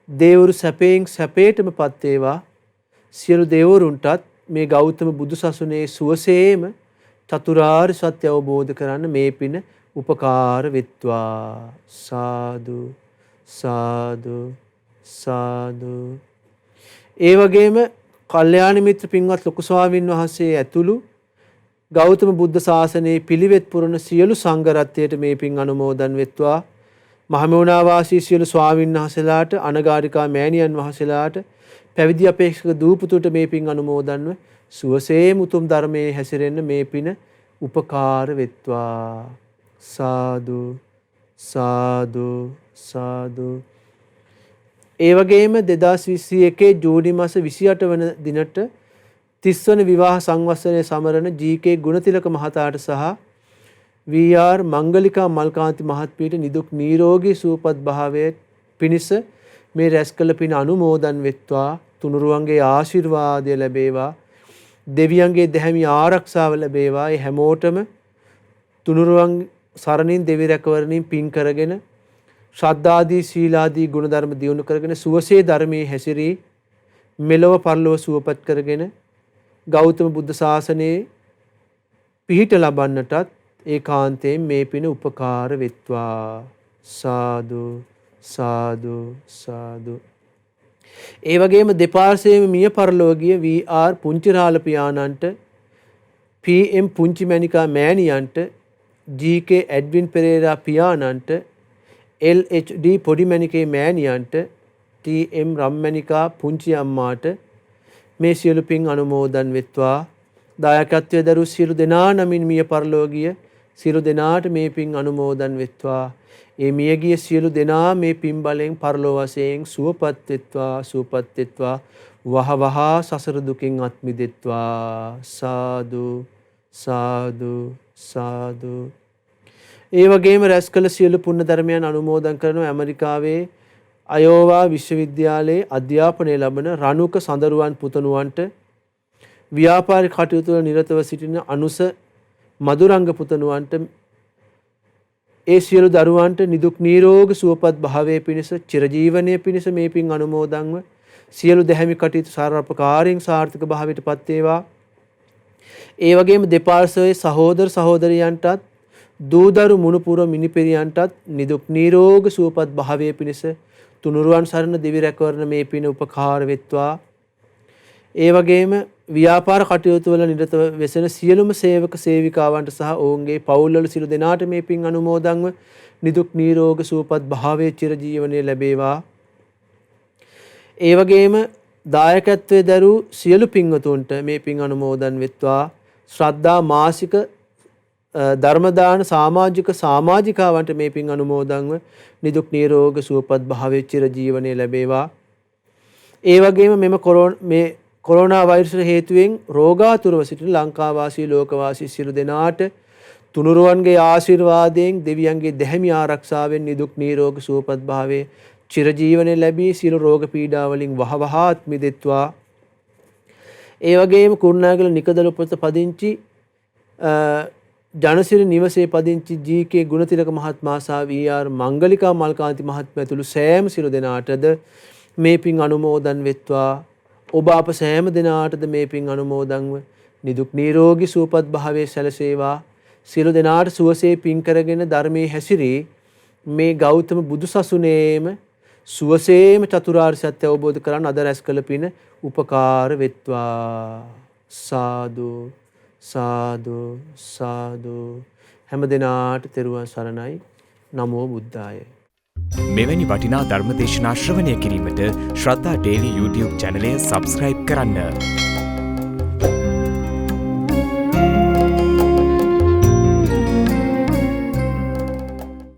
දේවරු සැපයෙන් සැපේටමපත් වේවා. සියලු දේවරුන්ටත් මේ ගෞතම බුදුසසුනේ සුවසේම චතුරාර්ය සත්‍ය අවබෝධ කරන්න මේ පින උපකාර වෙත්වා. සාදු සාදු සාදු. ඒ වගේම කල්යාණ මිත්‍ර පින්වත් ලොකු ස්වාමීන් වහන්සේ ඇතුළු ගෞතම බුද්ධ ශාසනයේ පිළිවෙත් පුරන සියලු සංඝ රත්නයට මේ පින් අනුමෝදන් වෙත්වා. මහමෙවුනා වාසී සියලු ස්වාමීන් වහන්සේලාට, අනගාരികා මෑණියන් වහන්සේලාට, පැවිදි අපේක්ෂක දූපුතුට මේ පින් අනුමෝදන්ව සුවසේ මුතුම් ධර්මයේ හැසිරෙන්න මේ පින උපකාර වෙත්වා. සාදු සාදු සාදු. ඒ වගේම 2021 ජූනි මාස 28 වන දිනට 30 වන විවාහ සංවත්සරයේ සමරන ජී.කේ. ගුණතිලක මහතාට සහ වී.ආර්. මංගලිකා මල්කාන්ති මහත්මියට නිදුක් නිරෝගී සුවපත් භාවයේ පිණිස මේ රැස් කළ පින අනුමෝදන් වෙත්වා. තුනුරුවන්ගේ ආශිර්වාදය ලැබේවා. දෙවියන්ගේ දැහැමි ආරක්ෂාව ලැබේවා. ඒ හැමෝටම තුනුරුවන් සරණින් දෙවි රැකවරණින් පින් කරගෙන ශ්‍රද්ධාදී සීලාදී ගුණධර්ම දියුණු කරගෙන සුවසේ ධර්මයේ හැසිරී මෙලොව පරලොව සුවපත් කරගෙන ගෞතම බුද්ධ ශාසනයේ පිහිට ලබන්නටත් ඒකාන්තයෙන් මේ පින උපකාර වෙත්වා. සාදු සාදු සාදු. ඒ වගේම දෙපාර්ශ්වයේම මිය පරලෝකීය වී.ආර්. පුංචිරාල පියාණන්ට, පී.එම්. පුංචි මැණිකා මෑණියන්ට, ජී.කේ. ඇඩ්වින් පෙරේරා පියාණන්ට, එල්.එච්.ඩී. පොඩි මැණිකේ මෑණියන්ට, ටී.එම්. රම්මැණිකා පුංචි අම්මාට මේ සියලු පින් අනුමෝදන් වෙත්වා. දායකත්වයේ දරු සියලු දෙනා නමින් මිය පරලෝකීය සියලු දෙනාට මේ පින් අනුමෝදන් වෙත්වා. ඒ මියගිය සියලු දෙනා මේ පින් බලෙන් පරලෝ වශයෙන් සුවපත් වෙත්වා. සුවපත් වෙත්වා. වහවහ සසර දුකින් අත් මිදෙත්වා. සාදු සාදු සාදු. ඒ වගේම රැස් කළ සියලු පුණ්‍ය ධර්මයන් අනුමෝදන් කරන ඇමරිකාවේ අයෝවා විශ්වවිද්‍යාලයේ අධ්‍යාපනය ලබන රණුක සඳරුවන් පුතණුවන්ට, ව්‍යාපාරික කටයුතු වල නිරතව සිටින අනුස මදුරංග පුතණුවන්ට, ඒ සියලු දරුවන්ට නිදුක් නිරෝගී සුවපත් භාවයේ පිණිස, චිරජීවනයේ පිණිස මේ පින් අනුමෝදන්ව සියලු දැහැමි කටයුතු සාර්ථකකාරීන් සාර්ථක භාවයට පත් වේවා. ඒ වගේම දෙපාර්ශ්වයේ සහෝදර සහෝදරියන්ටත්, දූදරු මුණුපුර මිනිපිරියන්ටත් නිදුක් නිරෝගී සුවපත් භාවයේ පිණිස තුනුරුවන් සරණ දිවි රැකවරණ මේ පින උපකාර වෙත්වා. ඒ වගේම ව්‍යාපාර කටයුතු වල නිරත වෙසෙන සියලුම සේවක සේවිකාවන්ට සහ ඔවුන්ගේ පවුල්වල සියලු දෙනාට මේ පින් අනුමෝදන්ව නිදුක් නිරෝගී සුවපත් භාවයේ චිරජීවනයේ ලැබේවා. ඒ වගේම දායකත්වයේ දරූ සියලු පින්වතුන්ට මේ පින් අනුමෝදන් වෙත්වා. ශ්‍රද්ධා මාසික ධර්මදාන සමාජිකාවන්ට මේ පින් අනුමෝදන්ව නිදුක් නිරෝගී සුවපත් භාවයේ චිරජීවනයේ ලැබේවා. ඒ වගේම මේ කොරෝනා වෛරස් හේතුවෙන් රෝගාතුරව සිටින ලංකාවාසී ලෝකවාසී සියලු දෙනාට තුනුරුවන්ගේ ආශිර්වාදයෙන් දෙවියන්ගේ දැහැමි ආරක්ෂාවෙන් නිදුක් නිරෝගී සුවපත් භාවයේ චිරජීවනයේ ලැබී සියලු රෝග පීඩා වලින් වහවහාත් මිදෙත්වා. ඒ වගේම කුරුණෑගල නිකදල පුරත පදිංචි ජනසිරි නිවසේ පදිංචි ජී.කේ. ගුණතිලක මහත්මයා සහ වී.ආර්. මංගලිකා මල්කාන්ති මහත්මිය ඇතුළු සෑම සියලු දෙනාටද මේ පින් අනුමෝදන් වෙත්වා. ඔබ අප සෑම දෙනාටද මේ පින් අනුමෝදන්ව නිදුක් නිරෝගී සුවපත් භාවයේ සැලසේවා. සියලු දෙනාට සුවසේ පින් කරගෙන ධර්මයේ හැසිරී මේ ගෞතම බුදුසසුනේම සුවසේම චතුරාර්ය සත්‍ය අවබෝධ කරගන්න අද රැස් කළ පින උපකාර වෙත්වා. සාදු සාදු සාදු. හැම දිනාට තෙරුවන් සරණයි. නමෝ බුද්ධාය. මෙවැනි වටිනා ධර්ම දේශනා ශ්‍රවණය කිරීමට ශ්‍රද්ධා ඩේලි YouTube චැනලය සබ්ස්ක්‍රයිබ් කරන්න.